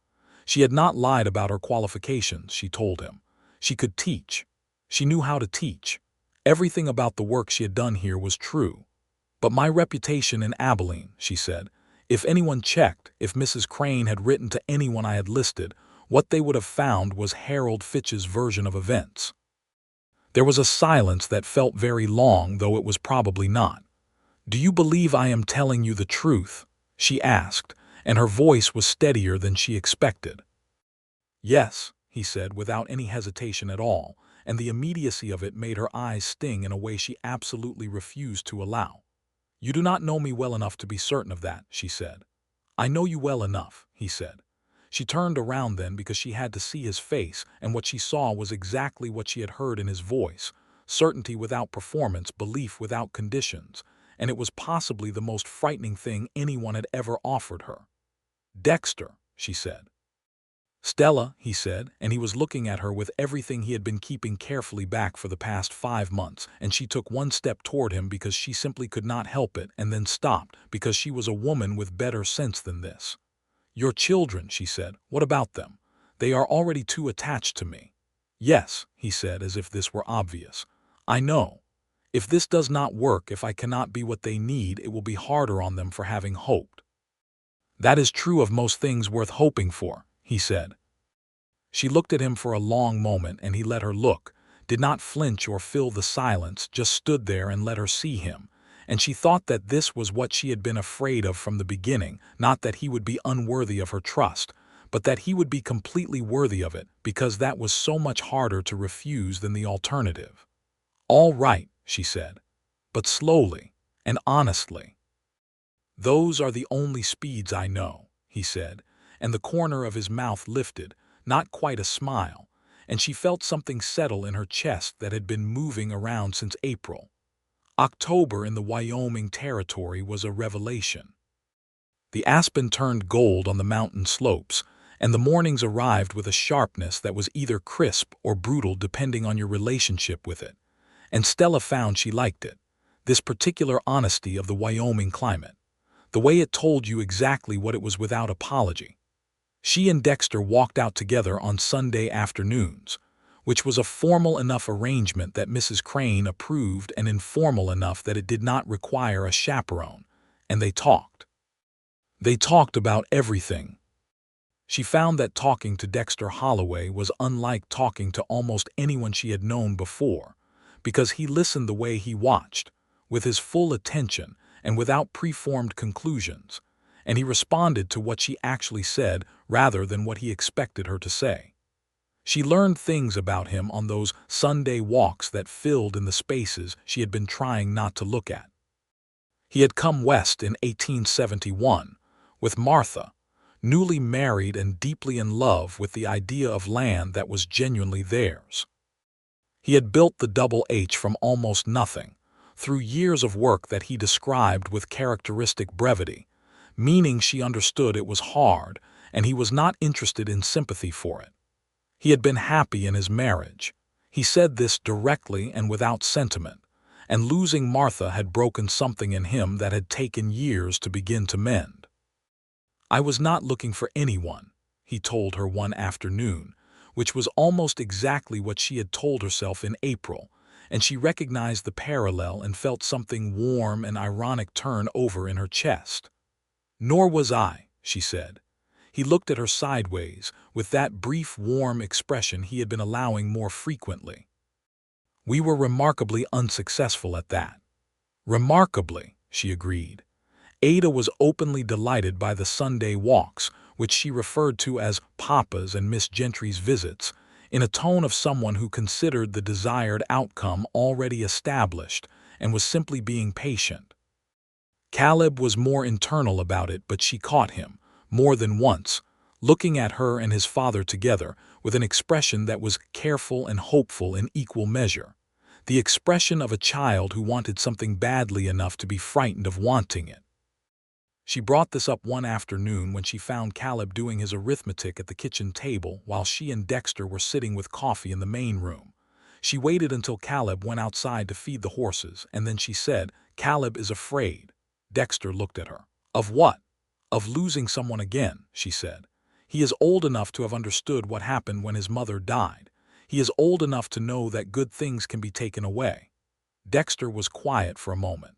She had not lied about her qualifications, she told him. She could teach. She knew how to teach. Everything about the work she had done here was true. "But my reputation in Abilene," she said, "if anyone checked, if Mrs. Crane had written to anyone I had listed, what they would have found was Harold Fitch's version of events." There was a silence that felt very long, though it was probably not. "Do you believe I am telling you the truth?" she asked, and her voice was steadier than she expected. "Yes," he said without any hesitation at all, and the immediacy of it made her eyes sting in a way she absolutely refused to allow. "You do not know me well enough to be certain of that," she said. "I know you well enough," he said. She turned around then because she had to see his face, and what she saw was exactly what she had heard in his voice: certainty without performance, belief without conditions, and it was possibly the most frightening thing anyone had ever offered her. "Dexter," she said. "Stella," he said, and he was looking at her with everything he had been keeping carefully back for the past 5 months, and she took one step toward him because she simply could not help it, and then stopped because she was a woman with better sense than this. "Your children," she said. "What about them? They are already too attached to me. Yes, he said, as if this were obvious. I know. If this does not work, if I cannot be what they need, it will be harder on them for having hoped. That is true of most things worth hoping for, he said. She looked at him for a long moment, and he let her look, did not flinch or fill the silence, just stood there and let her see him. And she thought that this was what she had been afraid of from the beginning, not that he would be unworthy of her trust, but that he would be completely worthy of it, because that was so much harder to refuse than the alternative. All right, she said, but slowly and honestly. Those are the only speeds I know, he said, and the corner of his mouth lifted, not quite a smile, and she felt something settle in her chest that had been moving around since April. October in the Wyoming territory was a revelation. The aspen turned gold on the mountain slopes, and the mornings arrived with a sharpness that was either crisp or brutal depending on your relationship with it. And Stella found she liked it, this particular honesty of the Wyoming climate, the way it told you exactly what it was without apology. She and Dexter walked out together on Sunday afternoons, which was a formal enough arrangement that Mrs. Crane approved and informal enough that it did not require a chaperone, and they talked. They talked about everything. She found that talking to Dexter Holloway was unlike talking to almost anyone she had known before, because he listened the way he watched, with his full attention and without preformed conclusions, and he responded to what she actually said rather than what he expected her to say. She learned things about him on those Sunday walks that filled in the spaces she had been trying not to look at. He had come west in 1871 with Martha, newly married and deeply in love with the idea of land that was genuinely theirs. He had built the Double H from almost nothing, through years of work that he described with characteristic brevity, meaning she understood it was hard and he was not interested in sympathy for it. He had been happy in his marriage. He said this directly and without sentiment, and losing Martha had broken something in him that had taken years to begin to mend. I was not looking for anyone, he told her one afternoon, which was almost exactly what she had told herself in April, and she recognized the parallel and felt something warm and ironic turn over in her chest. Nor was I, she said. He looked at her sideways, with that brief, warm expression he had been allowing more frequently. We were remarkably unsuccessful at that. Remarkably, she agreed. Ada was openly delighted by the Sunday walks, which she referred to as Papa's and Miss Gentry's visits, in a tone of someone who considered the desired outcome already established and was simply being patient. Caleb was more internal about it, but she caught him, more than once, looking at her and his father together with an expression that was careful and hopeful in equal measure, the expression of a child who wanted something badly enough to be frightened of wanting it. She brought this up one afternoon when she found Caleb doing his arithmetic at the kitchen table while she and Dexter were sitting with coffee in the main room. She waited until Caleb went outside to feed the horses, and then she said, "Caleb is afraid." Dexter looked at her. "Of what?" "Of losing someone again," she said. "He is old enough to have understood what happened when his mother died. He is old enough to know that good things can be taken away." Dexter was quiet for a moment.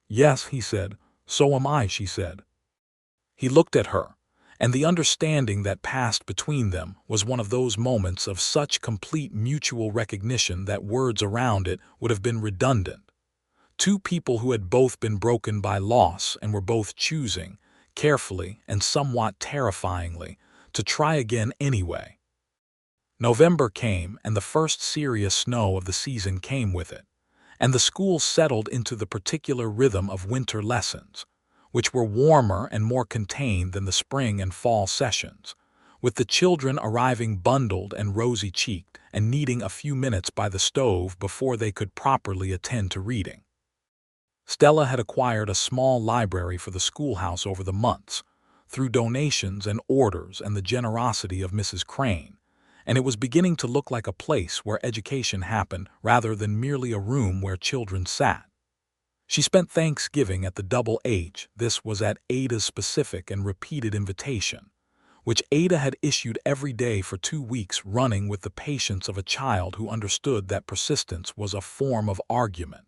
"Yes," he said. "So am I," she said. He looked at her, and the understanding that passed between them was one of those moments of such complete mutual recognition that words around it would have been redundant. Two people who had both been broken by loss and were both choosing, carefully and somewhat terrifyingly, to try again anyway. November came, and the first serious snow of the season came with it, and the school settled into the particular rhythm of winter lessons, which were warmer and more contained than the spring and fall sessions, with the children arriving bundled and rosy-cheeked and needing a few minutes by the stove before they could properly attend to reading. Stella had acquired a small library for the schoolhouse over the months, through donations and orders and the generosity of Mrs. Crane, and it was beginning to look like a place where education happened rather than merely a room where children sat. She spent Thanksgiving at the Double H. This was at Ada's specific and repeated invitation, which Ada had issued every day for 2 weeks, running with the patience of a child who understood that persistence was a form of argument.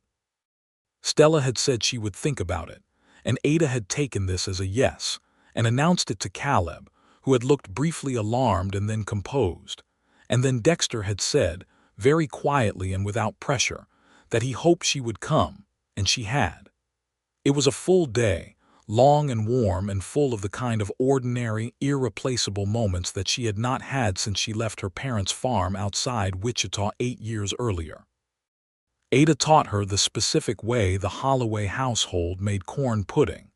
Stella had said she would think about it, and Ada had taken this as a yes, and announced it to Caleb, who had looked briefly alarmed and then composed. And then Dexter had said, very quietly and without pressure, that he hoped she would come, and she had. It was a full day, long and warm and full of the kind of ordinary, irreplaceable moments that she had not had since she left her parents' farm outside Wichita 8 years earlier. Ada taught her the specific way the Holloway household made corn pudding,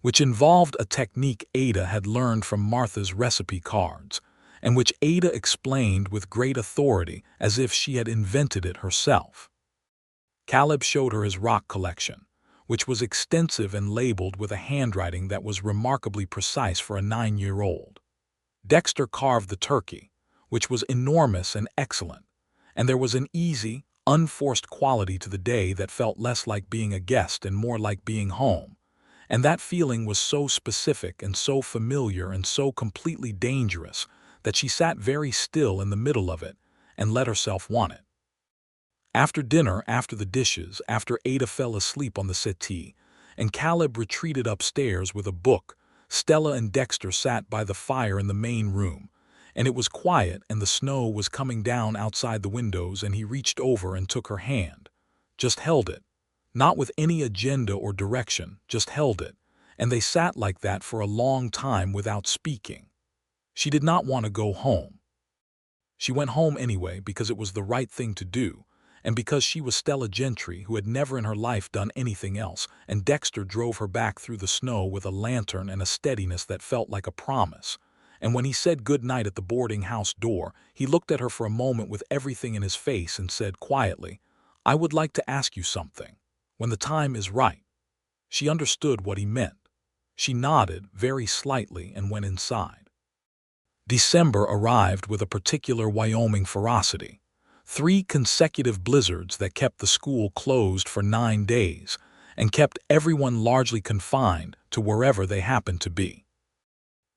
which involved a technique Ada had learned from Martha's recipe cards, and which Ada explained with great authority as if she had invented it herself. Caleb showed her his rock collection, which was extensive and labeled with a handwriting that was remarkably precise for a 9-year-old. Dexter carved the turkey, which was enormous and excellent, and there was an easy, unforced quality to the day that felt less like being a guest and more like being home, and that feeling was so specific and so familiar and so completely dangerous that she sat very still in the middle of it and let herself want it. After dinner, after the dishes, after Ada fell asleep on the settee, and Caleb retreated upstairs with a book, Stella and Dexter sat by the fire in the main room, and it was quiet and the snow was coming down outside the windows, and he reached over and took her hand, just held it, not with any agenda or direction, just held it, and they sat like that for a long time without speaking. She did not want to go home. She went home anyway because it was the right thing to do, and because she was Stella Gentry, who had never in her life done anything else, and Dexter drove her back through the snow with a lantern and a steadiness that felt like a promise. And when he said good night at the boarding house door, he looked at her for a moment with everything in his face and said quietly, "I would like to ask you something, when the time is right." She understood what he meant. She nodded very slightly and went inside. December arrived with a particular Wyoming ferocity. 3 consecutive blizzards that kept the school closed for 9 days and kept everyone largely confined to wherever they happened to be.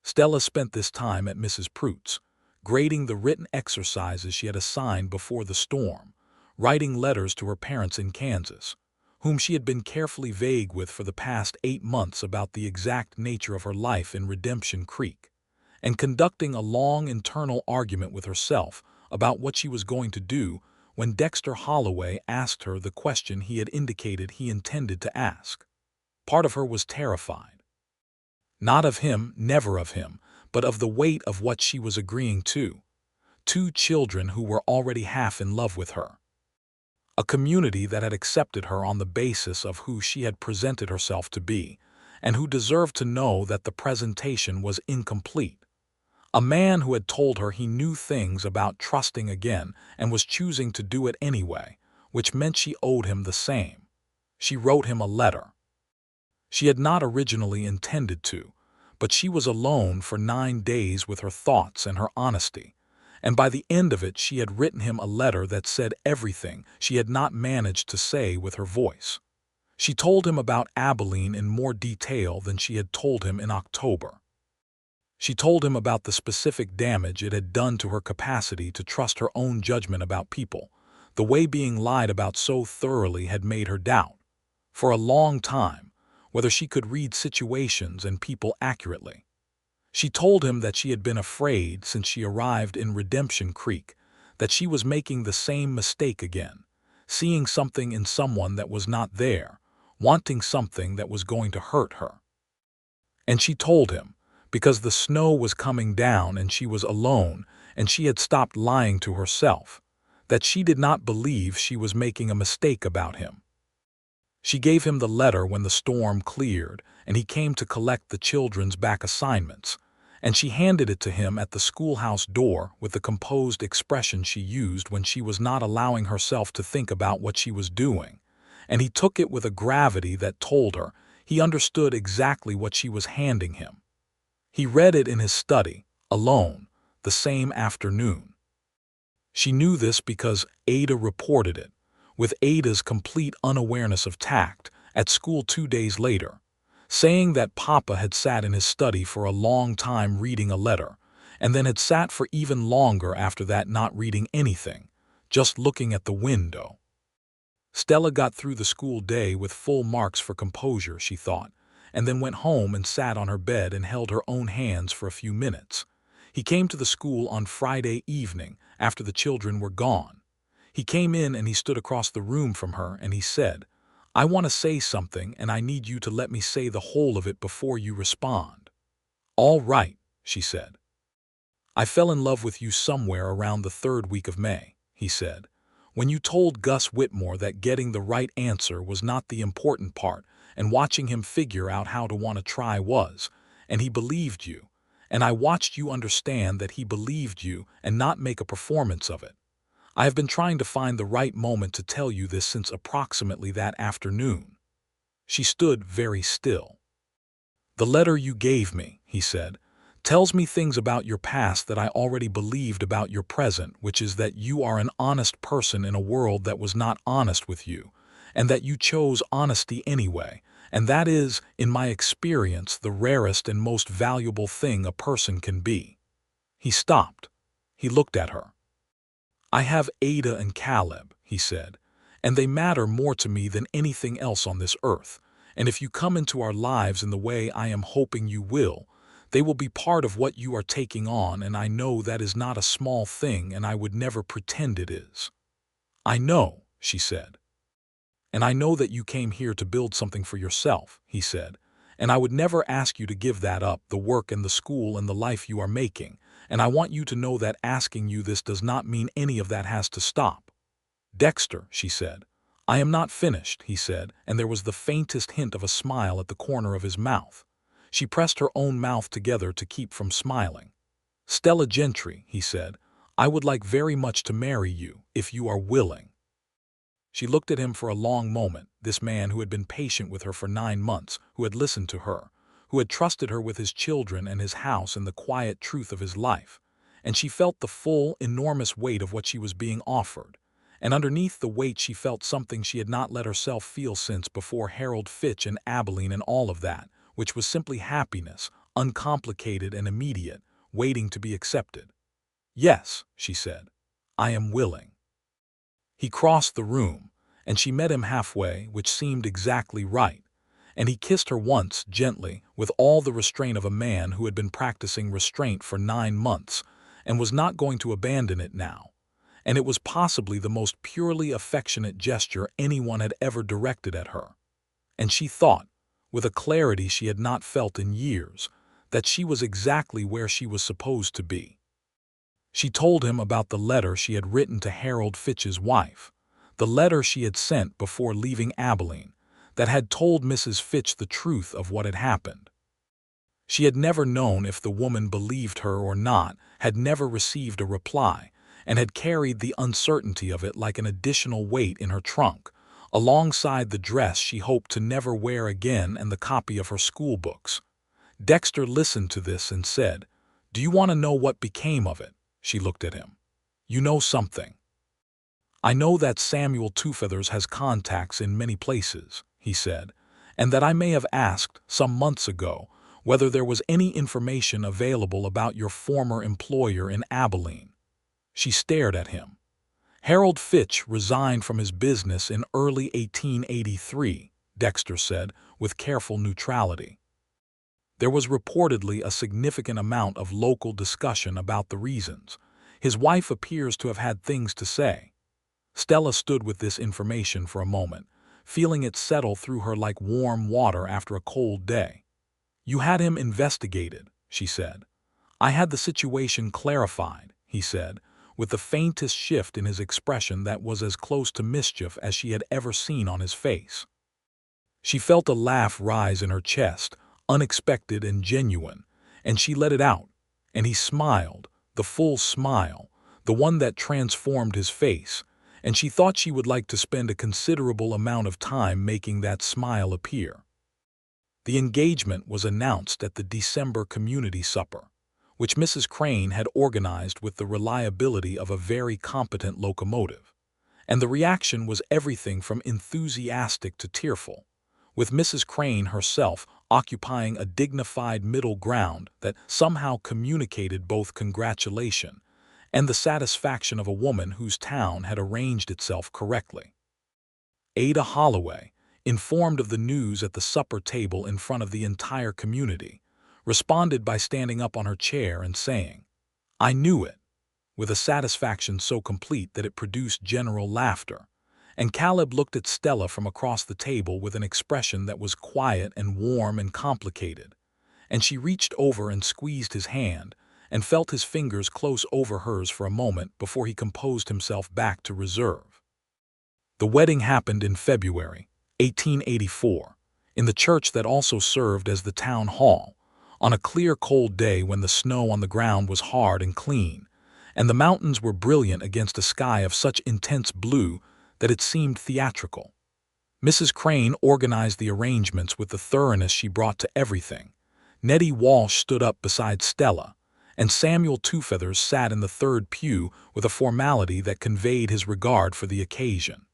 Stella spent this time at Mrs. Pruitt's, grading the written exercises she had assigned before the storm, writing letters to her parents in Kansas, whom she had been carefully vague with for the past 8 months about the exact nature of her life in Redemption Creek, and conducting a long internal argument with herself about what she was going to do when Dexter Holloway asked her the question he had indicated he intended to ask. Part of her was terrified. Not of him, never of him, but of the weight of what she was agreeing to. 2 children who were already half in love with her. A community that had accepted her on the basis of who she had presented herself to be, and who deserved to know that the presentation was incomplete. A man who had told her he knew things about trusting again and was choosing to do it anyway, which meant she owed him the same. She wrote him a letter. She had not originally intended to, but she was alone for 9 days with her thoughts and her honesty, and by the end of it she had written him a letter that said everything she had not managed to say with her voice. She told him about Abilene in more detail than she had told him in October. She told him about the specific damage it had done to her capacity to trust her own judgment about people, the way being lied about so thoroughly had made her doubt, for a long time, whether she could read situations and people accurately. She told him that she had been afraid since she arrived in Redemption Creek, that she was making the same mistake again, seeing something in someone that was not there, wanting something that was going to hurt her. And she told him, because the snow was coming down and she was alone and she had stopped lying to herself, that she did not believe she was making a mistake about him. She gave him the letter when the storm cleared and he came to collect the children's back assignments, and she handed it to him at the schoolhouse door with the composed expression she used when she was not allowing herself to think about what she was doing, and he took it with a gravity that told her he understood exactly what she was handing him. He read it in his study, alone, the same afternoon. She knew this because Ada reported it, with Ada's complete unawareness of tact, at school 2 days later, saying that Papa had sat in his study for a long time reading a letter, and then had sat for even longer after that, not reading anything, just looking at the window. Stella got through the school day with full marks for composure, she thought, and then went home and sat on her bed and held her own hands for a few minutes. He came to the school on Friday evening, after the children were gone. He came in and he stood across the room from her and he said, "I want to say something and I need you to let me say the whole of it before you respond." "All right," she said. "I fell in love with you somewhere around the 3rd week of May," he said, "when you told Gus Whitmore that getting the right answer was not the important part and watching him figure out how to want to try was, and he believed you, and I watched you understand that he believed you and not make a performance of it. I have been trying to find the right moment to tell you this since approximately that afternoon." She stood very still. "The letter you gave me," he said, "tells me things about your past that I already believed about your present, which is that you are an honest person in a world that was not honest with you, and that you chose honesty anyway, and that is, in my experience, the rarest and most valuable thing a person can be." He stopped. He looked at her. "I have Ada and Caleb," he said, "and they matter more to me than anything else on this earth, and if you come into our lives in the way I am hoping you will, they will be part of what you are taking on, and I know that is not a small thing, and I would never pretend it is." "I know," she said. "And I know that you came here to build something for yourself," he said, "and I would never ask you to give that up, the work and the school and the life you are making, and I want you to know that asking you this does not mean any of that has to stop." "Dexter," she said. "I am not finished," he said, and there was the faintest hint of a smile at the corner of his mouth. She pressed her own mouth together to keep from smiling. "Stella Gentry," he said, "I would like very much to marry you, if you are willing." She looked at him for a long moment, this man who had been patient with her for 9 months, who had listened to her, who had trusted her with his children and his house and the quiet truth of his life, and she felt the full, enormous weight of what she was being offered, and underneath the weight she felt something she had not let herself feel since before Harold Fitch and Abilene and all of that, which was simply happiness, uncomplicated and immediate, waiting to be accepted. "Yes," she said, "I am willing." He crossed the room, and she met him halfway, which seemed exactly right, and he kissed her once, gently, with all the restraint of a man who had been practicing restraint for 9 months, and was not going to abandon it now, and it was possibly the most purely affectionate gesture anyone had ever directed at her, and she thought, with a clarity she had not felt in years, that she was exactly where she was supposed to be. She told him about the letter she had written to Harold Fitch's wife, the letter she had sent before leaving Abilene, that had told Mrs. Fitch the truth of what had happened. She had never known if the woman believed her or not, had never received a reply, and had carried the uncertainty of it like an additional weight in her trunk, alongside the dress she hoped to never wear again and the copy of her school books. Dexter listened to this and said, "Do you want to know what became of it?" She looked at him. "You know something." "I know that Samuel Twofeathers has contacts in many places," he said, "and that I may have asked, some months ago, whether there was any information available about your former employer in Abilene." She stared at him. "Harold Fitch resigned from his business in early 1883, Dexter said, with careful neutrality. There was reportedly a significant amount of local discussion about the reasons. His wife appears to have had things to say. Stella stood with this information for a moment, feeling it settle through her like warm water after a cold day. "You had him investigated," she said. "I had the situation clarified," he said, with the faintest shift in his expression that was as close to mischief as she had ever seen on his face. She felt a laugh rise in her chest, unexpected and genuine, and she let it out, and he smiled, the full smile, the one that transformed his face, and she thought she would like to spend a considerable amount of time making that smile appear. The engagement was announced at the December community supper, which Mrs. Crane had organized with the reliability of a very competent locomotive, and the reaction was everything from enthusiastic to tearful, with Mrs. Crane herself occupying a dignified middle ground that somehow communicated both congratulation and the satisfaction of a woman whose town had arranged itself correctly. Ada Holloway, informed of the news at the supper table in front of the entire community, responded by standing up on her chair and saying, "I knew it," with a satisfaction so complete that it produced general laughter. And Caleb looked at Stella from across the table with an expression that was quiet and warm and complicated, and she reached over and squeezed his hand and felt his fingers close over hers for a moment before he composed himself back to reserve. The wedding happened in February 1884, in the church that also served as the town hall, on a clear cold day when the snow on the ground was hard and clean, and the mountains were brilliant against a sky of such intense blue that it seemed theatrical. Mrs. Crane organized the arrangements with the thoroughness she brought to everything. Nettie Walsh stood up beside Stella, and Samuel Twofeathers sat in the third pew with a formality that conveyed his regard for the occasion.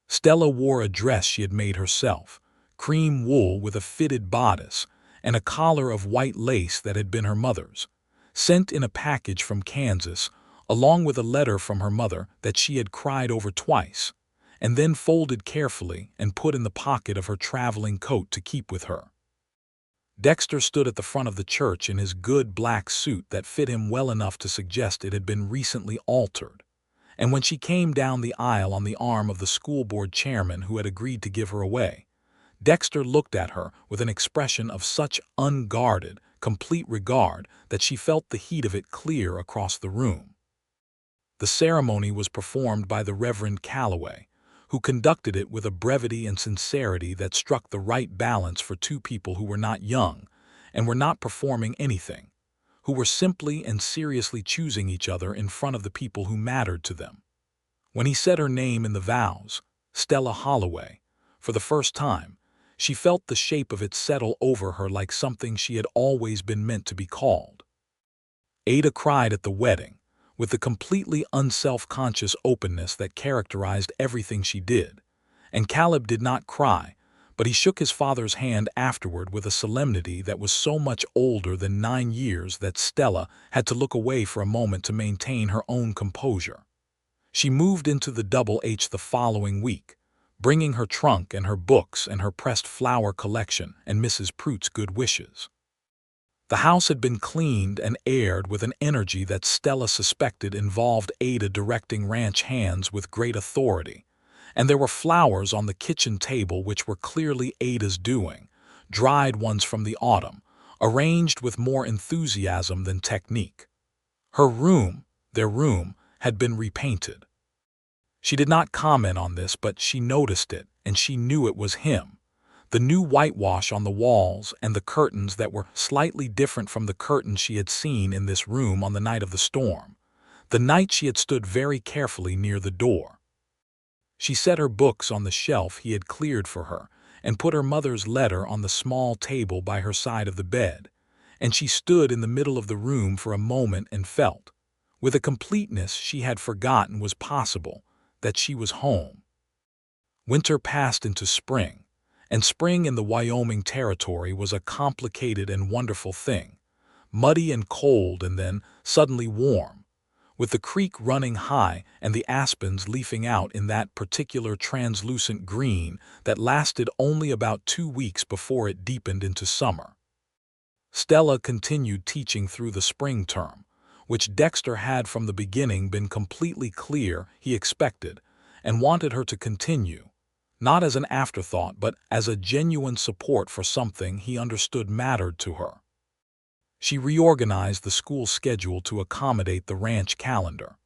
Stella wore a dress she had made herself, cream wool with a fitted bodice, and a collar of white lace that had been her mother's, sent in a package from Kansas, along with a letter from her mother that she had cried over twice, and then folded carefully and put in the pocket of her traveling coat to keep with her. Dexter stood at the front of the church in his good black suit that fit him well enough to suggest it had been recently altered, and when she came down the aisle on the arm of the school board chairman who had agreed to give her away, Dexter looked at her with an expression of such unguarded, complete regard that she felt the heat of it clear across the room. The ceremony was performed by the Reverend Calloway, who conducted it with a brevity and sincerity that struck the right balance for two people who were not young and were not performing anything, who were simply and seriously choosing each other in front of the people who mattered to them. When he said her name in the vows, Stella Holloway, for the first time, she felt the shape of it settle over her like something she had always been meant to be called. Ada cried at the wedding, with the completely unself-conscious openness that characterized everything she did, and Caleb did not cry, but he shook his father's hand afterward with a solemnity that was so much older than 9 years that Stella had to look away for a moment to maintain her own composure. She moved into the Double H the following week, bringing her trunk and her books and her pressed flower collection and Mrs. Prute's good wishes. The house had been cleaned and aired with an energy that Stella suspected involved Ada directing ranch hands with great authority, and there were flowers on the kitchen table which were clearly Ada's doing, dried ones from the autumn, arranged with more enthusiasm than technique. Her room, their room, had been repainted. She did not comment on this, but she noticed it, and she knew it was him. The new whitewash on the walls and the curtains that were slightly different from the curtains she had seen in this room on the night of the storm, the night she had stood very carefully near the door. She set her books on the shelf he had cleared for her and put her mother's letter on the small table by her side of the bed, and she stood in the middle of the room for a moment and felt, with a completeness she had forgotten was possible, that she was home. Winter passed into spring, and spring in the Wyoming territory was a complicated and wonderful thing, muddy and cold and then suddenly warm, with the creek running high and the aspens leafing out in that particular translucent green that lasted only about 2 weeks before it deepened into summer. Stella continued teaching through the spring term, which Dexter had from the beginning been completely clear he expected and wanted her to continue, not as an afterthought but as a genuine support for something he understood mattered to her. She reorganized the school schedule to accommodate the ranch calendar,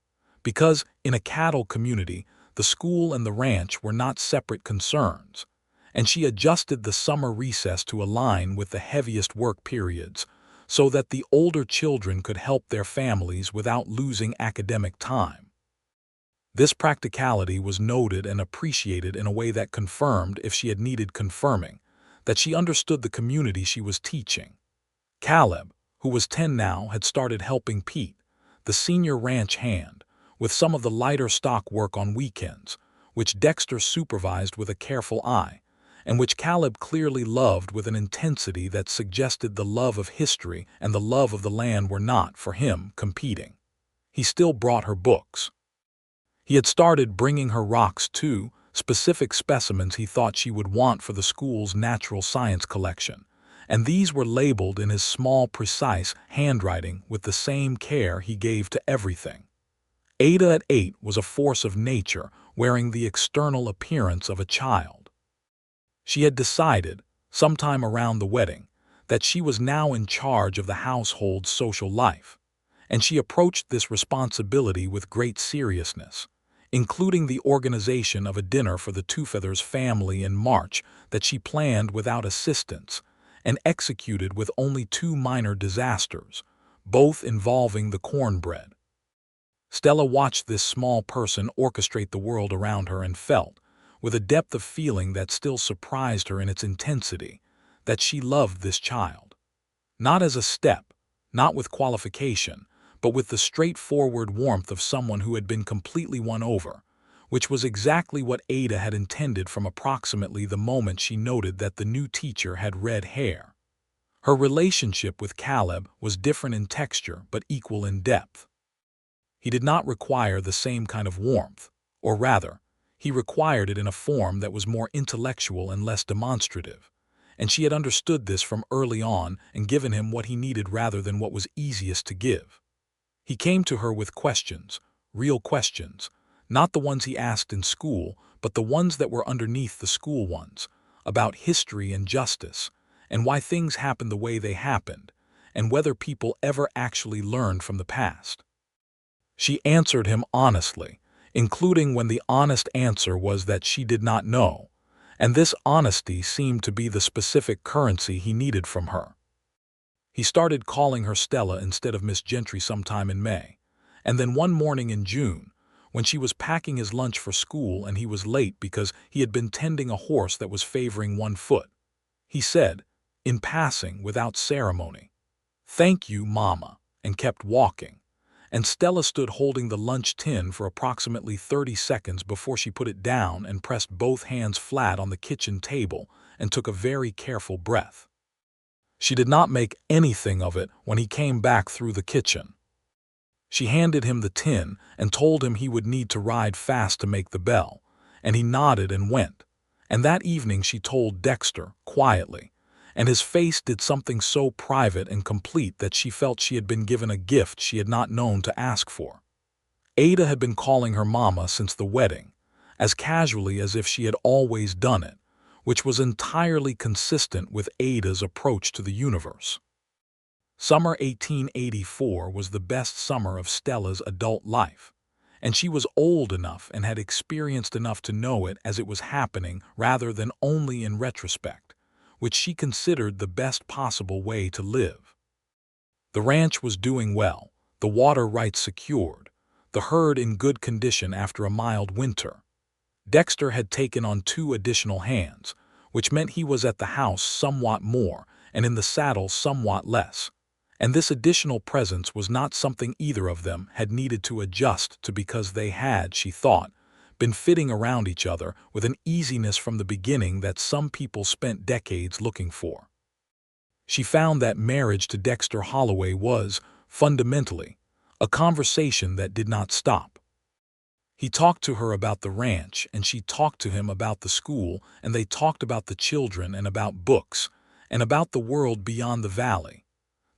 because in a cattle community, the school and the ranch were not separate concerns, and she adjusted the summer recess to align with the heaviest work periods so that the older children could help their families without losing academic time. This practicality was noted and appreciated in a way that confirmed, if she had needed confirming, that she understood the community she was teaching. Caleb, who was 10 now, had started helping Pete, the senior ranch hand, with some of the lighter stock work on weekends, which Dexter supervised with a careful eye, and which Caleb clearly loved with an intensity that suggested the love of history and the love of the land were not, for him, competing. He still brought her books. He had started bringing her rocks too, specific specimens he thought she would want for the school's natural science collection, and these were labeled in his small, precise handwriting with the same care he gave to everything. Ada at 8 was a force of nature, wearing the external appearance of a child. She had decided, sometime around the wedding, that she was now in charge of the household's social life, and she approached this responsibility with great seriousness, including the organization of a dinner for the Twofeathers family in March that she planned without assistance and executed with only 2 minor disasters, both involving the cornbread. Stella watched this small person orchestrate the world around her and felt, with a depth of feeling that still surprised her in its intensity, that she loved this child. Not as a step, not with qualification, but with the straightforward warmth of someone who had been completely won over, which was exactly what Ada had intended from approximately the moment she noted that the new teacher had red hair. Her relationship with Caleb was different in texture but equal in depth. He did not require the same kind of warmth, or rather, he required it in a form that was more intellectual and less demonstrative, and she had understood this from early on and given him what he needed rather than what was easiest to give. He came to her with questions, real questions, not the ones he asked in school, but the ones that were underneath the school ones, about history and justice, and why things happened the way they happened, and whether people ever actually learned from the past. She answered him honestly, including when the honest answer was that she did not know, and this honesty seemed to be the specific currency he needed from her. He started calling her Stella instead of Miss Gentry sometime in May, and then one morning in June, when she was packing his lunch for school and he was late because he had been tending a horse that was favoring one foot, he said, in passing, without ceremony, "Thank you, Mama," and kept walking. And Stella stood holding the lunch tin for approximately 30 seconds before she put it down and pressed both hands flat on the kitchen table and took a very careful breath. She did not make anything of it when he came back through the kitchen. She handed him the tin and told him he would need to ride fast to make the bell, and he nodded and went. And that evening she told Dexter, quietly, and his face did something so private and complete that she felt she had been given a gift she had not known to ask for. Ada had been calling her Mama since the wedding, as casually as if she had always done it, which was entirely consistent with Ada's approach to the universe. Summer 1884 was the best summer of Stella's adult life, and she was old enough and had experienced enough to know it as it was happening rather than only in retrospect, which she considered the best possible way to live. The ranch was doing well, the water rights secured, the herd in good condition after a mild winter. Dexter had taken on 2 additional hands, which meant he was at the house somewhat more and in the saddle somewhat less, and this additional presence was not something either of them had needed to adjust to because they had, she thought, been fitting around each other with an easiness from the beginning that some people spent decades looking for. She found that marriage to Dexter Holloway was, fundamentally, a conversation that did not stop. He talked to her about the ranch, and she talked to him about the school, and they talked about the children and about books, and about the world beyond the valley,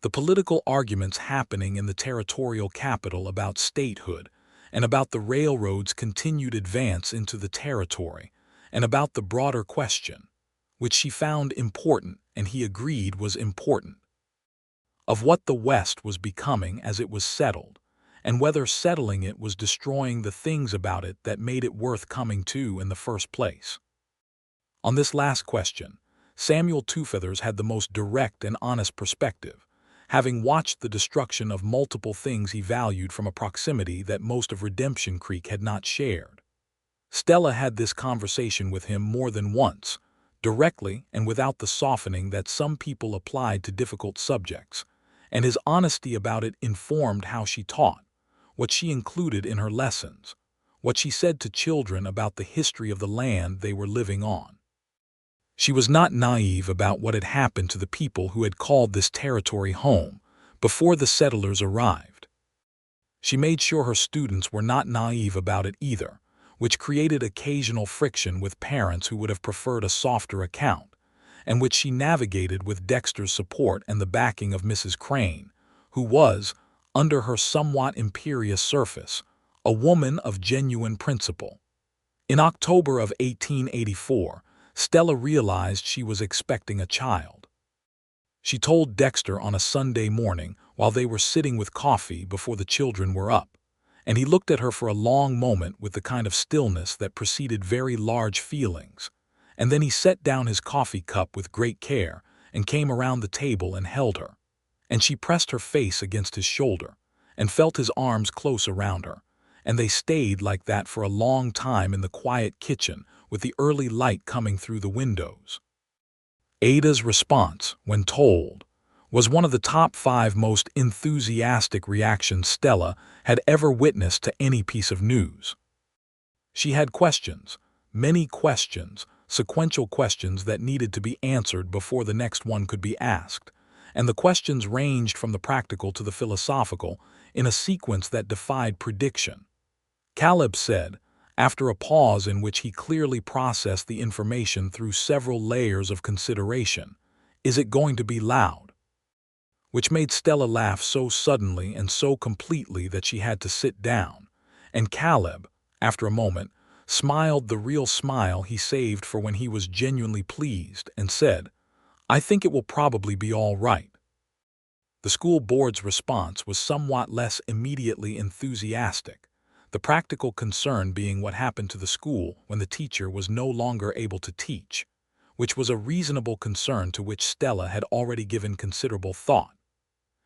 the political arguments happening in the territorial capital about statehood, and about the railroad's continued advance into the territory, and about the broader question, which she found important and he agreed was important, of what the West was becoming as it was settled, and whether settling it was destroying the things about it that made it worth coming to in the first place. On this last question, Samuel Twofeathers had the most direct and honest perspective, having watched the destruction of multiple things he valued from a proximity that most of Redemption Creek had not shared. Stella had this conversation with him more than once, directly and without the softening that some people applied to difficult subjects, and his honesty about it informed how she taught, what she included in her lessons, what she said to children about the history of the land they were living on. She was not naive about what had happened to the people who had called this territory home before the settlers arrived. She made sure her students were not naive about it either, which created occasional friction with parents who would have preferred a softer account, and which she navigated with Dexter's support and the backing of Mrs. Crane, who was, under her somewhat imperious surface, a woman of genuine principle. In October of 1884, Stella realized she was expecting a child. She told Dexter on a Sunday morning while they were sitting with coffee before the children were up, and he looked at her for a long moment with the kind of stillness that preceded very large feelings, and then he set down his coffee cup with great care and came around the table and held her, and she pressed her face against his shoulder and felt his arms close around her, and they stayed like that for a long time in the quiet kitchen with the early light coming through the windows. Ada's response, when told, was one of the top 5 most enthusiastic reactions Stella had ever witnessed to any piece of news. She had questions, many questions, sequential questions that needed to be answered before the next one could be asked, and the questions ranged from the practical to the philosophical in a sequence that defied prediction. Caleb said, after a pause in which he clearly processed the information through several layers of consideration, "Is it going to be loud?" Which made Stella laugh so suddenly and so completely that she had to sit down, and Caleb, after a moment, smiled the real smile he saved for when he was genuinely pleased and said, "I think it will probably be all right." The school board's response was somewhat less immediately enthusiastic, the practical concern being what happened to the school when the teacher was no longer able to teach, which was a reasonable concern to which Stella had already given considerable thought.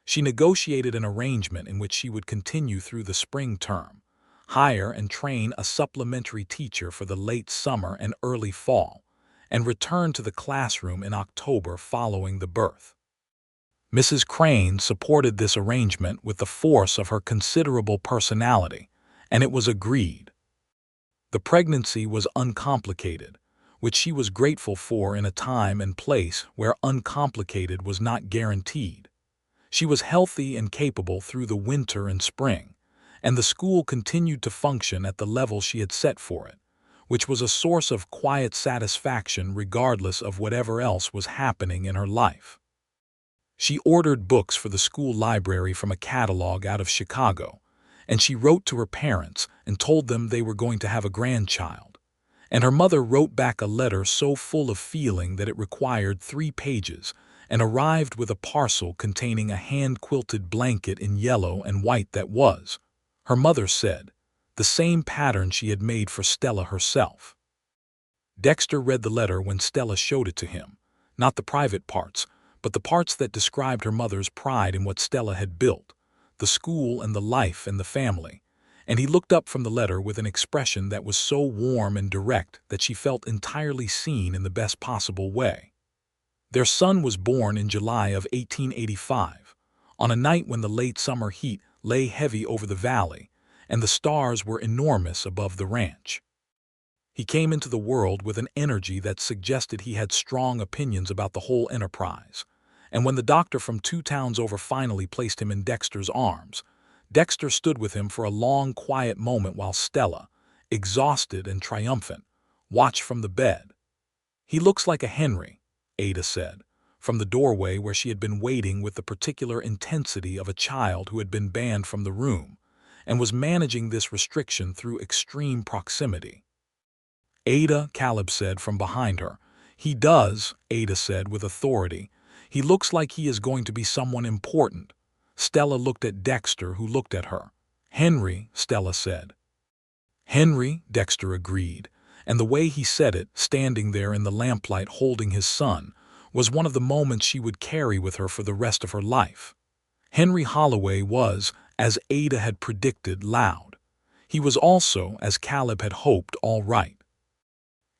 She negotiated an arrangement in which she would continue through the spring term, hire and train a supplementary teacher for the late summer and early fall, and return to the classroom in October following the birth. Mrs. Crane supported this arrangement with the force of her considerable personality, and it was agreed. The pregnancy was uncomplicated, which she was grateful for in a time and place where uncomplicated was not guaranteed. She was healthy and capable through the winter and spring, and the school continued to function at the level she had set for it, which was a source of quiet satisfaction regardless of whatever else was happening in her life. She ordered books for the school library from a catalog out of Chicago, and she wrote to her parents and told them they were going to have a grandchild. And her mother wrote back a letter so full of feeling that it required 3 pages and arrived with a parcel containing a hand-quilted blanket in yellow and white that was, her mother said, the same pattern she had made for Stella herself. Dexter read the letter when Stella showed it to him, not the private parts, but the parts that described her mother's pride in what Stella had built, the school and the life and the family, and he looked up from the letter with an expression that was so warm and direct that she felt entirely seen in the best possible way. Their son was born in July of 1885, on a night when the late summer heat lay heavy over the valley, and the stars were enormous above the ranch. He came into the world with an energy that suggested he had strong opinions about the whole enterprise, and when the doctor from 2 towns over finally placed him in Dexter's arms, Dexter stood with him for a long, quiet moment while Stella, exhausted and triumphant, watched from the bed. "He looks like a Henry," Ada said, from the doorway where she had been waiting with the particular intensity of a child who had been banned from the room and was managing this restriction through extreme proximity. "Ada," Caleb said from behind her. "He does," Ada said with authority. "He looks like he is going to be someone important." Stella looked at Dexter, who looked at her. "Henry," Stella said. "Henry," Dexter agreed, and the way he said it, standing there in the lamplight holding his son, was one of the moments she would carry with her for the rest of her life. Henry Holloway was, as Ada had predicted, loud. He was also, as Caleb had hoped, all right.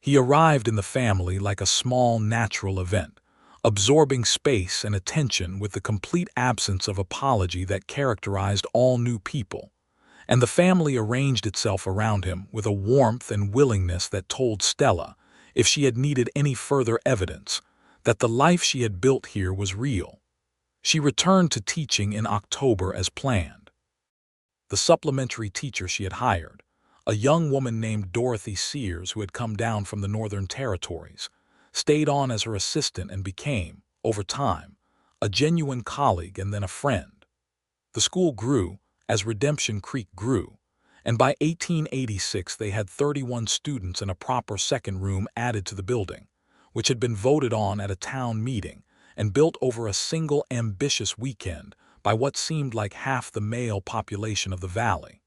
He arrived in the family like a small natural event, absorbing space and attention with the complete absence of apology that characterized all new people, and the family arranged itself around him with a warmth and willingness that told Stella, if she had needed any further evidence that the life she had built here was real. She returned to teaching in October as planned. The supplementary teacher she had hired, a young woman named Dorothy Sears who had come down from the Northern Territories, stayed on as her assistant and became, over time, a genuine colleague and then a friend. The school grew as Redemption Creek grew, and by 1886 they had 31 students and a proper second room added to the building, which had been voted on at a town meeting and built over a single ambitious weekend by what seemed like half the male population of the valley.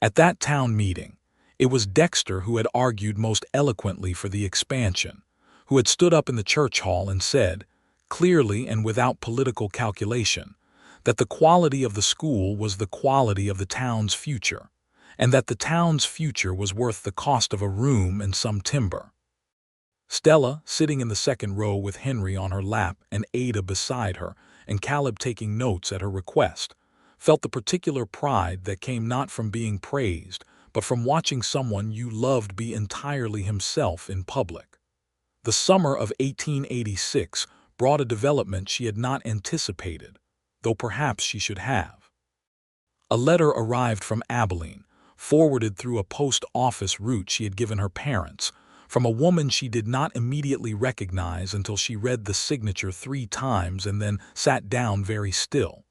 At that town meeting, it was Dexter who had argued most eloquently for the expansion, who had stood up in the church hall and said, clearly and without political calculation, that the quality of the school was the quality of the town's future, and that the town's future was worth the cost of a room and some timber. Stella, sitting in the second row with Henry on her lap and Ada beside her, and Caleb taking notes at her request, felt the particular pride that came not from being praised, but from watching someone you loved be entirely himself in public. The summer of 1886 brought a development she had not anticipated, though perhaps she should have. A letter arrived from Abilene, forwarded through a post office route she had given her parents, from a woman she did not immediately recognize until she read the signature 3 times and then sat down very still.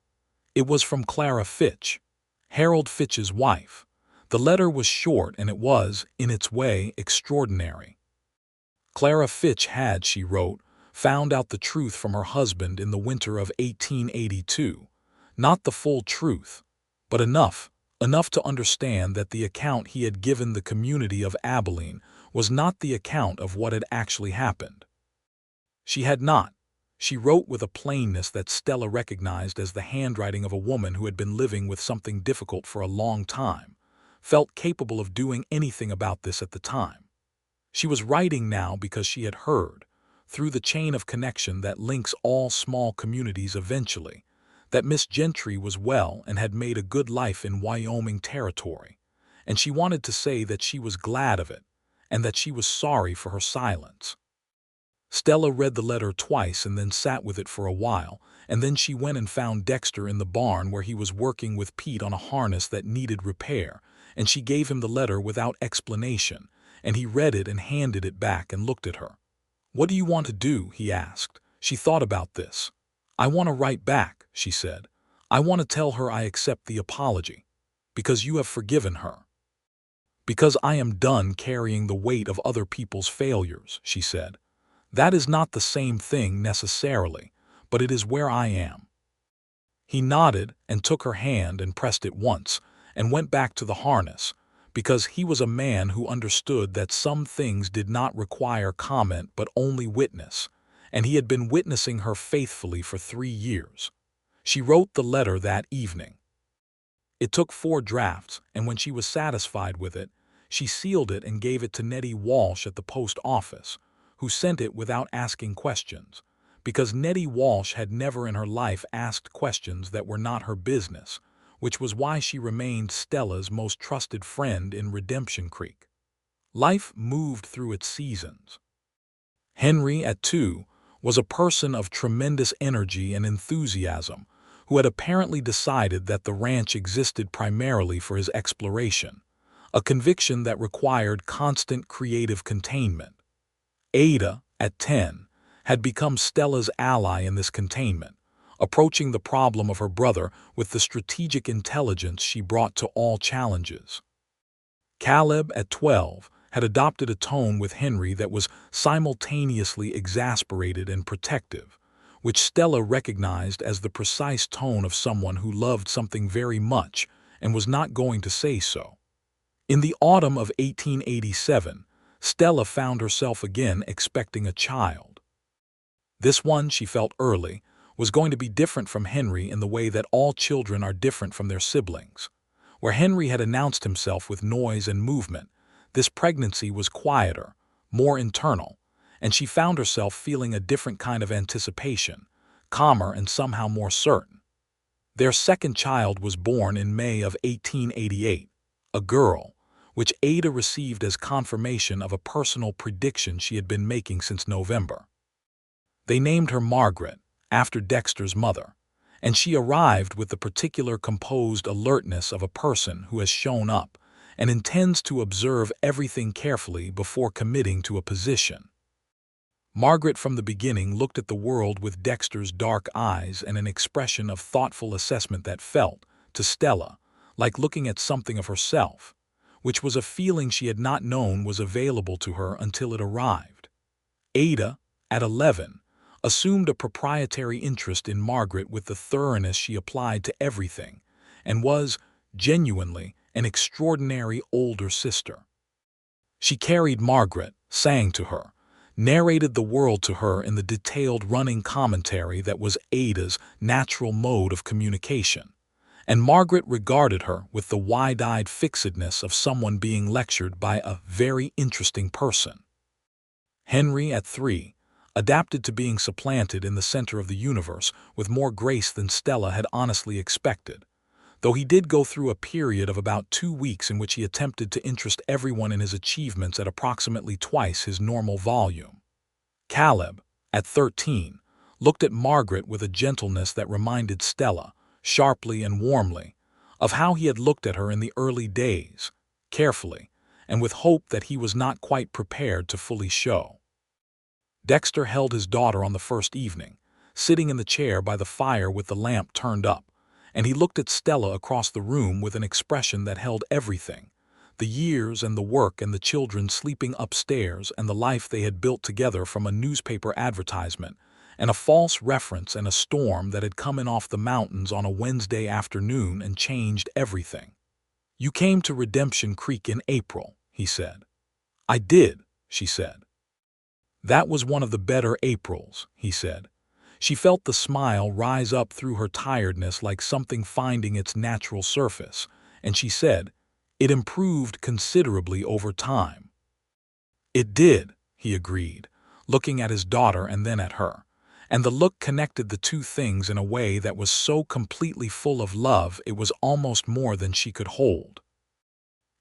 It was from Clara Fitch, Harold Fitch's wife. The letter was short and it was, in its way, extraordinary. Clara Fitch had, she wrote, found out the truth from her husband in the winter of 1882. Not the full truth, but enough to understand that the account he had given the community of Abilene was not the account of what had actually happened. She had not. She wrote with a plainness that Stella recognized as the handwriting of a woman who had been living with something difficult for a long time, felt capable of doing anything about this at the time. She was writing now because she had heard, through the chain of connection that links all small communities eventually, that Miss Gentry was well and had made a good life in Wyoming territory, and she wanted to say that she was glad of it, and that she was sorry for her silence. Stella read the letter twice and then sat with it for a while, and then she went and found Dexter in the barn where he was working with Pete on a harness that needed repair, and she gave him the letter without explanation, and he read it and handed it back and looked at her. "What do you want to do?" he asked. She thought about this. "I want to write back," she said. "I want to tell her I accept the apology. Because you have forgiven her." "Because I am done carrying the weight of other people's failures," she said. "That is not the same thing necessarily, but it is where I am." He nodded and took her hand and pressed it once, and went back to the harness, because he was a man who understood that some things did not require comment but only witness, and he had been witnessing her faithfully for 3 years. She wrote the letter that evening. It took 4 drafts, and when she was satisfied with it, she sealed it and gave it to Nettie Walsh at the post office, who sent it without asking questions, because Nettie Walsh had never in her life asked questions that were not her business, which was why she remained Stella's most trusted friend in Redemption Creek. Life moved through its seasons. Henry, at 2, was a person of tremendous energy and enthusiasm, who had apparently decided that the ranch existed primarily for his exploration, a conviction that required constant creative containment. Ada, at 10, had become Stella's ally in this containment, approaching the problem of her brother with the strategic intelligence she brought to all challenges. Caleb, at 12, had adopted a tone with Henry that was simultaneously exasperated and protective, which Stella recognized as the precise tone of someone who loved something very much and was not going to say so. In the autumn of 1887, Stella found herself again expecting a child. This one, she felt early, was going to be different from Henry in the way that all children are different from their siblings. Where Henry had announced himself with noise and movement, this pregnancy was quieter, more internal, and she found herself feeling a different kind of anticipation, calmer and somehow more certain. Their second child was born in May of 1888, a girl, which Ada received as confirmation of a personal prediction she had been making since November. They named her Margaret, after Dexter's mother, and she arrived with the particular composed alertness of a person who has shown up and intends to observe everything carefully before committing to a position. Margaret from the beginning looked at the world with Dexter's dark eyes and an expression of thoughtful assessment that felt, to Stella, like looking at something of herself, which was a feeling she had not known was available to her until it arrived. Ada, at 11, assumed a proprietary interest in Margaret with the thoroughness she applied to everything, and was, genuinely, an extraordinary older sister. She carried Margaret, sang to her, narrated the world to her in the detailed running commentary that was Ada's natural mode of communication, and Margaret regarded her with the wide-eyed fixedness of someone being lectured by a very interesting person. Henry, at 3, adapted to being supplanted in the center of the universe with more grace than Stella had honestly expected, though he did go through a period of about 2 weeks in which he attempted to interest everyone in his achievements at approximately twice his normal volume. Caleb, at 13, looked at Margaret with a gentleness that reminded Stella, sharply and warmly, of how he had looked at her in the early days, carefully, and with hope that he was not quite prepared to fully show. Dexter held his daughter on the first evening, sitting in the chair by the fire with the lamp turned up, and he looked at Stella across the room with an expression that held everything, the years and the work and the children sleeping upstairs and the life they had built together from a newspaper advertisement, and a false reference and a storm that had come in off the mountains on a Wednesday afternoon and changed everything. "You came to Redemption Creek in April," he said. "I did," she said. "That was one of the better Aprils," he said. She felt the smile rise up through her tiredness like something finding its natural surface, and she said, "It improved considerably over time." "It did," he agreed, looking at his daughter and then at her, and the look connected the two things in a way that was so completely full of love it was almost more than she could hold.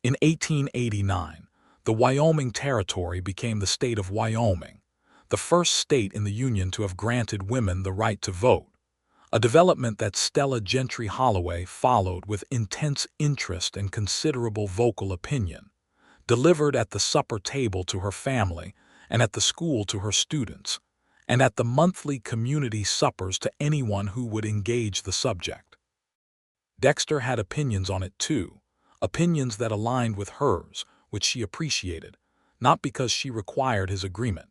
In 1889, the Wyoming Territory became the state of Wyoming, the first state in the Union to have granted women the right to vote, a development that Stella Gentry Holloway followed with intense interest and considerable vocal opinion, delivered at the supper table to her family and at the school to her students, and at the monthly community suppers to anyone who would engage the subject. Dexter had opinions on it too, opinions that aligned with hers, which she appreciated, not because she required his agreement,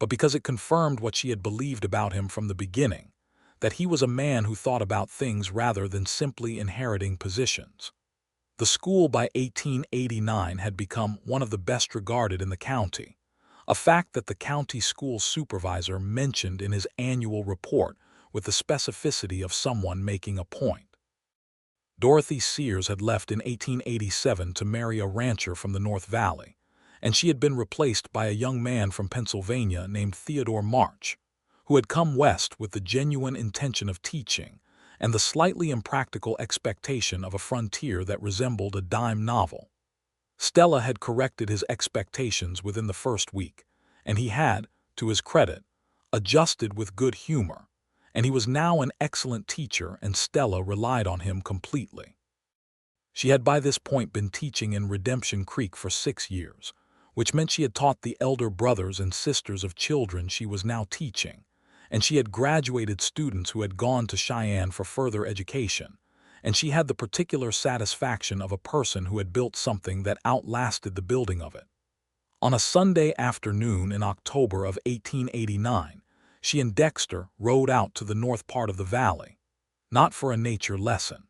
but because it confirmed what she had believed about him from the beginning, that he was a man who thought about things rather than simply inheriting positions. The school by 1889 had become one of the best regarded in the county, a fact that the county school supervisor mentioned in his annual report with the specificity of someone making a point. Dorothy Sears had left in 1887 to marry a rancher from the North Valley, and she had been replaced by a young man from Pennsylvania named Theodore March, who had come west with the genuine intention of teaching and the slightly impractical expectation of a frontier that resembled a dime novel. Stella had corrected his expectations within the first week, and he had, to his credit, adjusted with good humor, and he was now an excellent teacher and Stella relied on him completely. She had by this point been teaching in Redemption Creek for 6 years, which meant she had taught the elder brothers and sisters of children she was now teaching, and she had graduated students who had gone to Cheyenne for further education, and she had the particular satisfaction of a person who had built something that outlasted the building of it. On a Sunday afternoon in October of 1889, she and Dexter rode out to the north part of the valley, not for a nature lesson.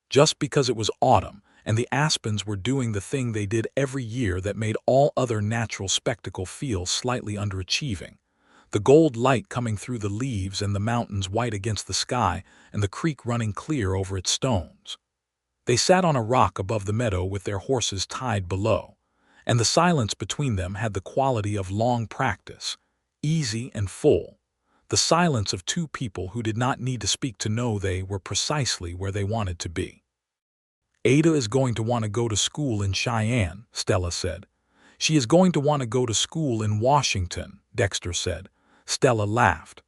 Just because it was autumn and the aspens were doing the thing they did every year that made all other natural spectacle feel slightly underachieving, the gold light coming through the leaves and the mountains white against the sky and the creek running clear over its stones. They sat on a rock above the meadow with their horses tied below, and the silence between them had the quality of long practice, easy and full, the silence of two people who did not need to speak to know they were precisely where they wanted to be. Ada is going to want to go to school in Cheyenne, Stella said. She is going to want to go to school in Washington, Dexter said. Stella laughed.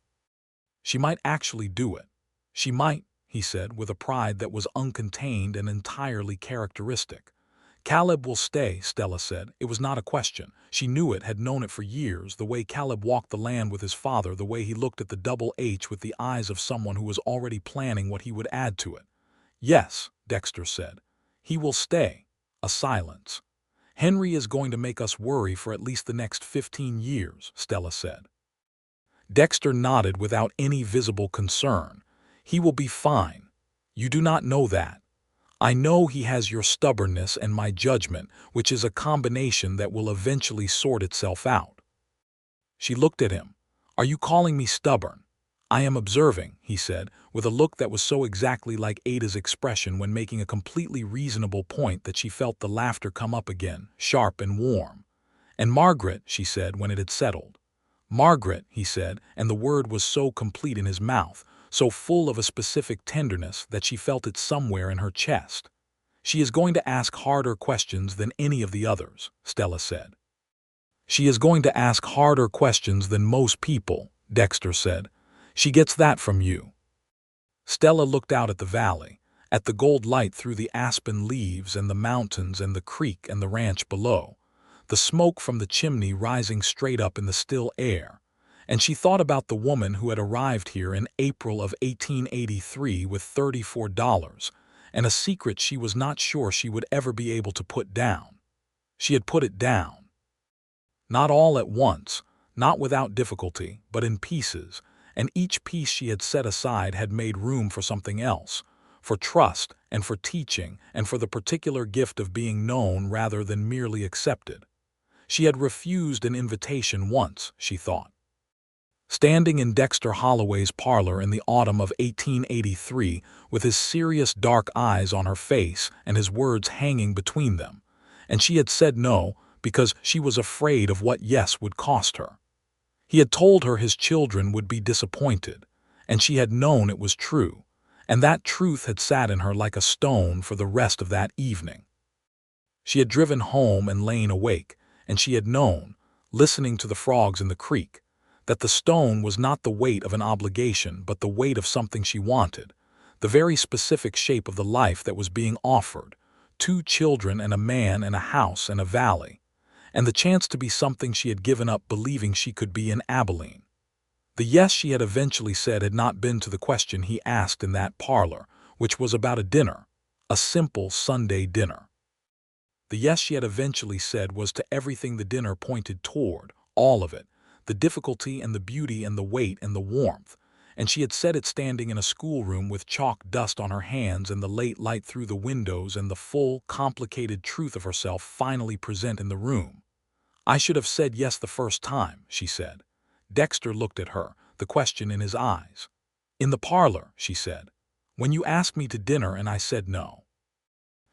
She might actually do it. She might, he said, with a pride that was uncontained and entirely characteristic. Caleb will stay, Stella said. It was not a question. She knew it, had known it for years, the way Caleb walked the land with his father, the way he looked at the double H with the eyes of someone who was already planning what he would add to it. Yes, Dexter said. He will stay. A silence. Henry is going to make us worry for at least the next 15 years, Stella said. Dexter nodded without any visible concern. He will be fine. You do not know that. I know he has your stubbornness and my judgment, which is a combination that will eventually sort itself out. She looked at him. Are you calling me stubborn? I am observing, he said, with a look that was so exactly like Ada's expression when making a completely reasonable point that she felt the laughter come up again, sharp and warm. And Margaret, she said when it had settled. Margaret, he said, and the word was so complete in his mouth, so full of a specific tenderness that she felt it somewhere in her chest. She is going to ask harder questions than any of the others, Stella said. She is going to ask harder questions than most people, Dexter said. She gets that from you. Stella looked out at the valley, at the gold light through the aspen leaves and the mountains and the creek and the ranch below, the smoke from the chimney rising straight up in the still air, and she thought about the woman who had arrived here in April of 1883 with $34 and a secret she was not sure she would ever be able to put down. She had put it down. Not all at once, not without difficulty, but in pieces, and each piece she had set aside had made room for something else, for trust and for teaching and for the particular gift of being known rather than merely accepted. She had refused an invitation once, she thought. Standing in Dexter Holloway's parlor in the autumn of 1883, with his serious dark eyes on her face and his words hanging between them, and she had said no because she was afraid of what yes would cost her. He had told her his children would be disappointed, and she had known it was true, and that truth had sat in her like a stone for the rest of that evening. She had driven home and lain awake, and she had known, listening to the frogs in the creek, that the stone was not the weight of an obligation but the weight of something she wanted, the very specific shape of the life that was being offered, 2 children and a man and a house and a valley, and the chance to be something she had given up believing she could be in Abilene. The yes she had eventually said had not been to the question he asked in that parlor, which was about a dinner, a simple Sunday dinner. The yes she had eventually said was to everything the dinner pointed toward, all of it, the difficulty and the beauty and the weight and the warmth, and she had said it standing in a schoolroom with chalk dust on her hands and the late light through the windows and the full, complicated truth of herself finally present in the room. I should have said yes the first time, she said. Dexter looked at her, the question in his eyes. In the parlor, she said, when you asked me to dinner and I said no.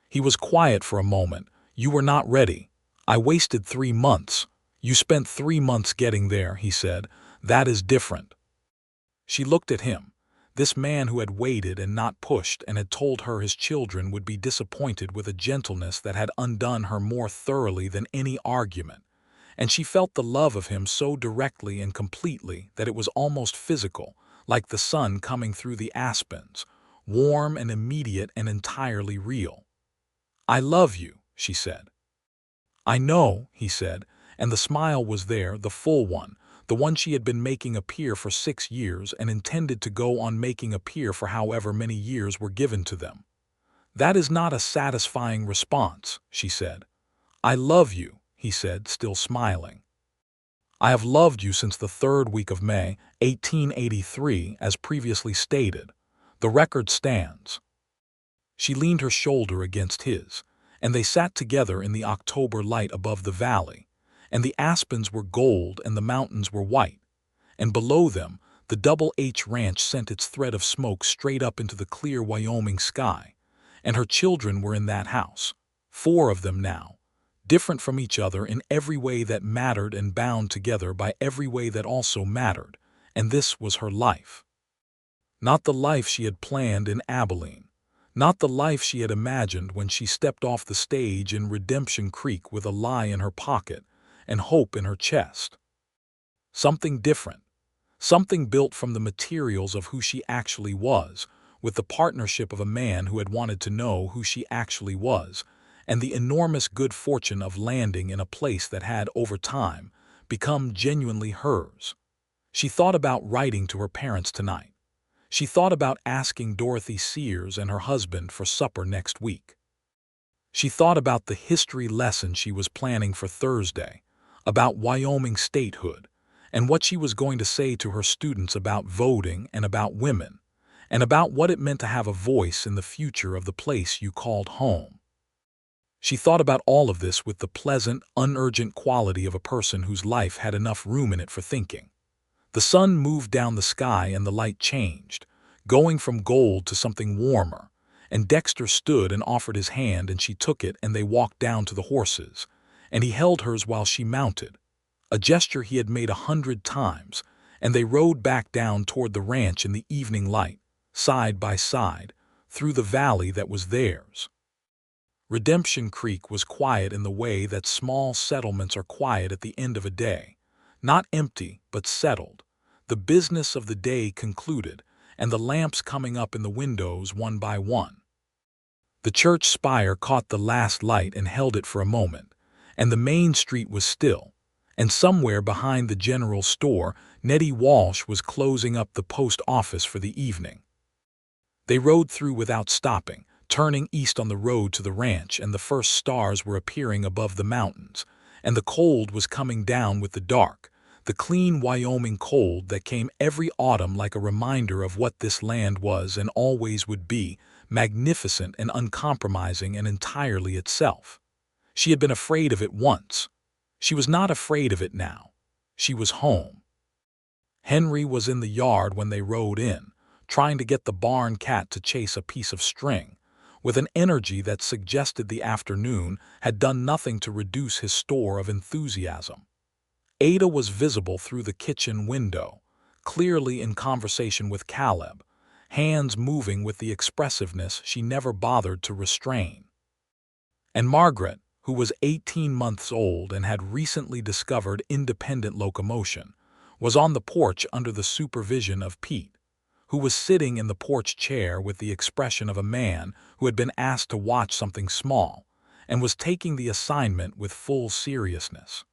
He was quiet for a moment. You were not ready. I wasted 3 months. You spent 3 months getting there, he said. That is different. She looked at him, this man who had waited and not pushed and had told her his children would be disappointed with a gentleness that had undone her more thoroughly than any argument, and she felt the love of him so directly and completely that it was almost physical, like the sun coming through the aspens, warm and immediate and entirely real. I love you, she said. I know, he said, and the smile was there, the full one, the one she had been making appear for 6 years and intended to go on making appear for however many years were given to them. That is not a satisfying response, she said. I love you, he said, still smiling. I have loved you since the 3rd week of May, 1883, as previously stated. The record stands. She leaned her shoulder against his, and they sat together in the October light above the valley, and the aspens were gold and the mountains were white, and below them the Double H Ranch sent its thread of smoke straight up into the clear Wyoming sky, and her children were in that house, 4 of them now, different from each other in every way that mattered and bound together by every way that also mattered, and this was her life. Not the life she had planned in Abilene, Not the life she had imagined when she stepped off the stage in Redemption Creek with a lie in her pocket and hope in her chest. Something different. Something built from the materials of who she actually was, with the partnership of a man who had wanted to know who she actually was, and the enormous good fortune of landing in a place that had, over time, become genuinely hers. She thought about writing to her parents tonight. She thought about asking Dorothy Sears and her husband for supper next week. She thought about the history lesson she was planning for Thursday, about Wyoming statehood, and what she was going to say to her students about voting and about women, and about what it meant to have a voice in the future of the place you called home. She thought about all of this with the pleasant, unurgent quality of a person whose life had enough room in it for thinking. The sun moved down the sky and the light changed, going from gold to something warmer, and Dexter stood and offered his hand, and she took it, and they walked down to the horses, and he held hers while she mounted, a gesture he had made 100 times, and they rode back down toward the ranch in the evening light, side by side, through the valley that was theirs. Redemption Creek was quiet in the way that small settlements are quiet at the end of a day, not empty but settled. The business of the day concluded, and the lamps coming up in the windows one by one. The church spire caught the last light and held it for a moment, and the main street was still, and somewhere behind the general store, Nettie Walsh was closing up the post office for the evening. They rode through without stopping, turning east on the road to the ranch, and the first stars were appearing above the mountains, and the cold was coming down with the dark, the clean Wyoming cold that came every autumn like a reminder of what this land was and always would be, magnificent and uncompromising and entirely itself. She had been afraid of it once. She was not afraid of it now. She was home. Henry was in the yard when they rode in, trying to get the barn cat to chase a piece of string, with an energy that suggested the afternoon had done nothing to reduce his store of enthusiasm. Ada was visible through the kitchen window, clearly in conversation with Caleb, hands moving with the expressiveness she never bothered to restrain. And Margaret, who was 18 months old and had recently discovered independent locomotion, was on the porch under the supervision of Pete, who was sitting in the porch chair with the expression of a man who had been asked to watch something small and was taking the assignment with full seriousness.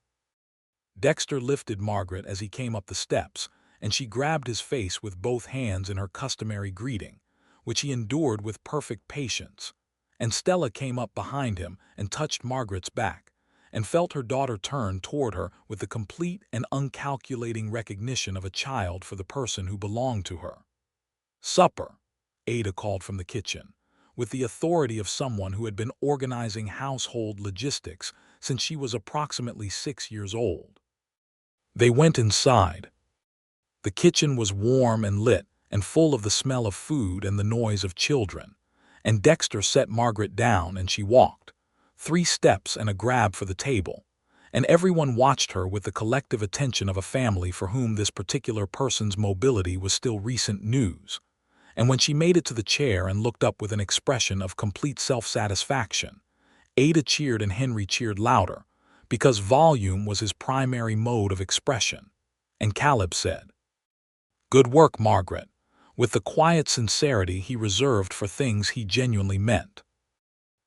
Dexter lifted Margaret as he came up the steps, and she grabbed his face with both hands in her customary greeting, which he endured with perfect patience, and Stella came up behind him and touched Margaret's back, and felt her daughter turn toward her with the complete and uncalculating recognition of a child for the person who belonged to her. "Supper," Ada called from the kitchen, with the authority of someone who had been organizing household logistics since she was approximately 6 years old. They went inside. The kitchen was warm and lit and full of the smell of food and the noise of children, and Dexter set Margaret down and she walked, 3 steps and a grab for the table, and everyone watched her with the collective attention of a family for whom this particular person's mobility was still recent news. And when she made it to the chair and looked up with an expression of complete self-satisfaction, Ada cheered and Henry cheered louder, because volume was his primary mode of expression, and Caleb said, "Good work, Margaret," with the quiet sincerity he reserved for things he genuinely meant.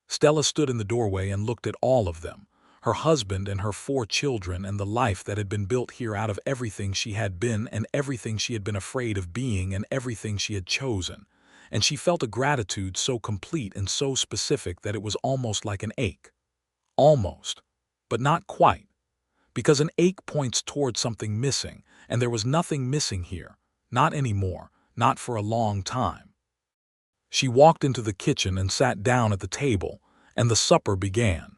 Stella stood in the doorway and looked at all of them, her husband and her 4 children, and the life that had been built here out of everything she had been and everything she had been afraid of being and everything she had chosen, and she felt a gratitude so complete and so specific that it was almost like an ache. Almost, but not quite, because an ache points toward something missing, and there was nothing missing here, not anymore, not for a long time. She walked into the kitchen and sat down at the table, and the supper began.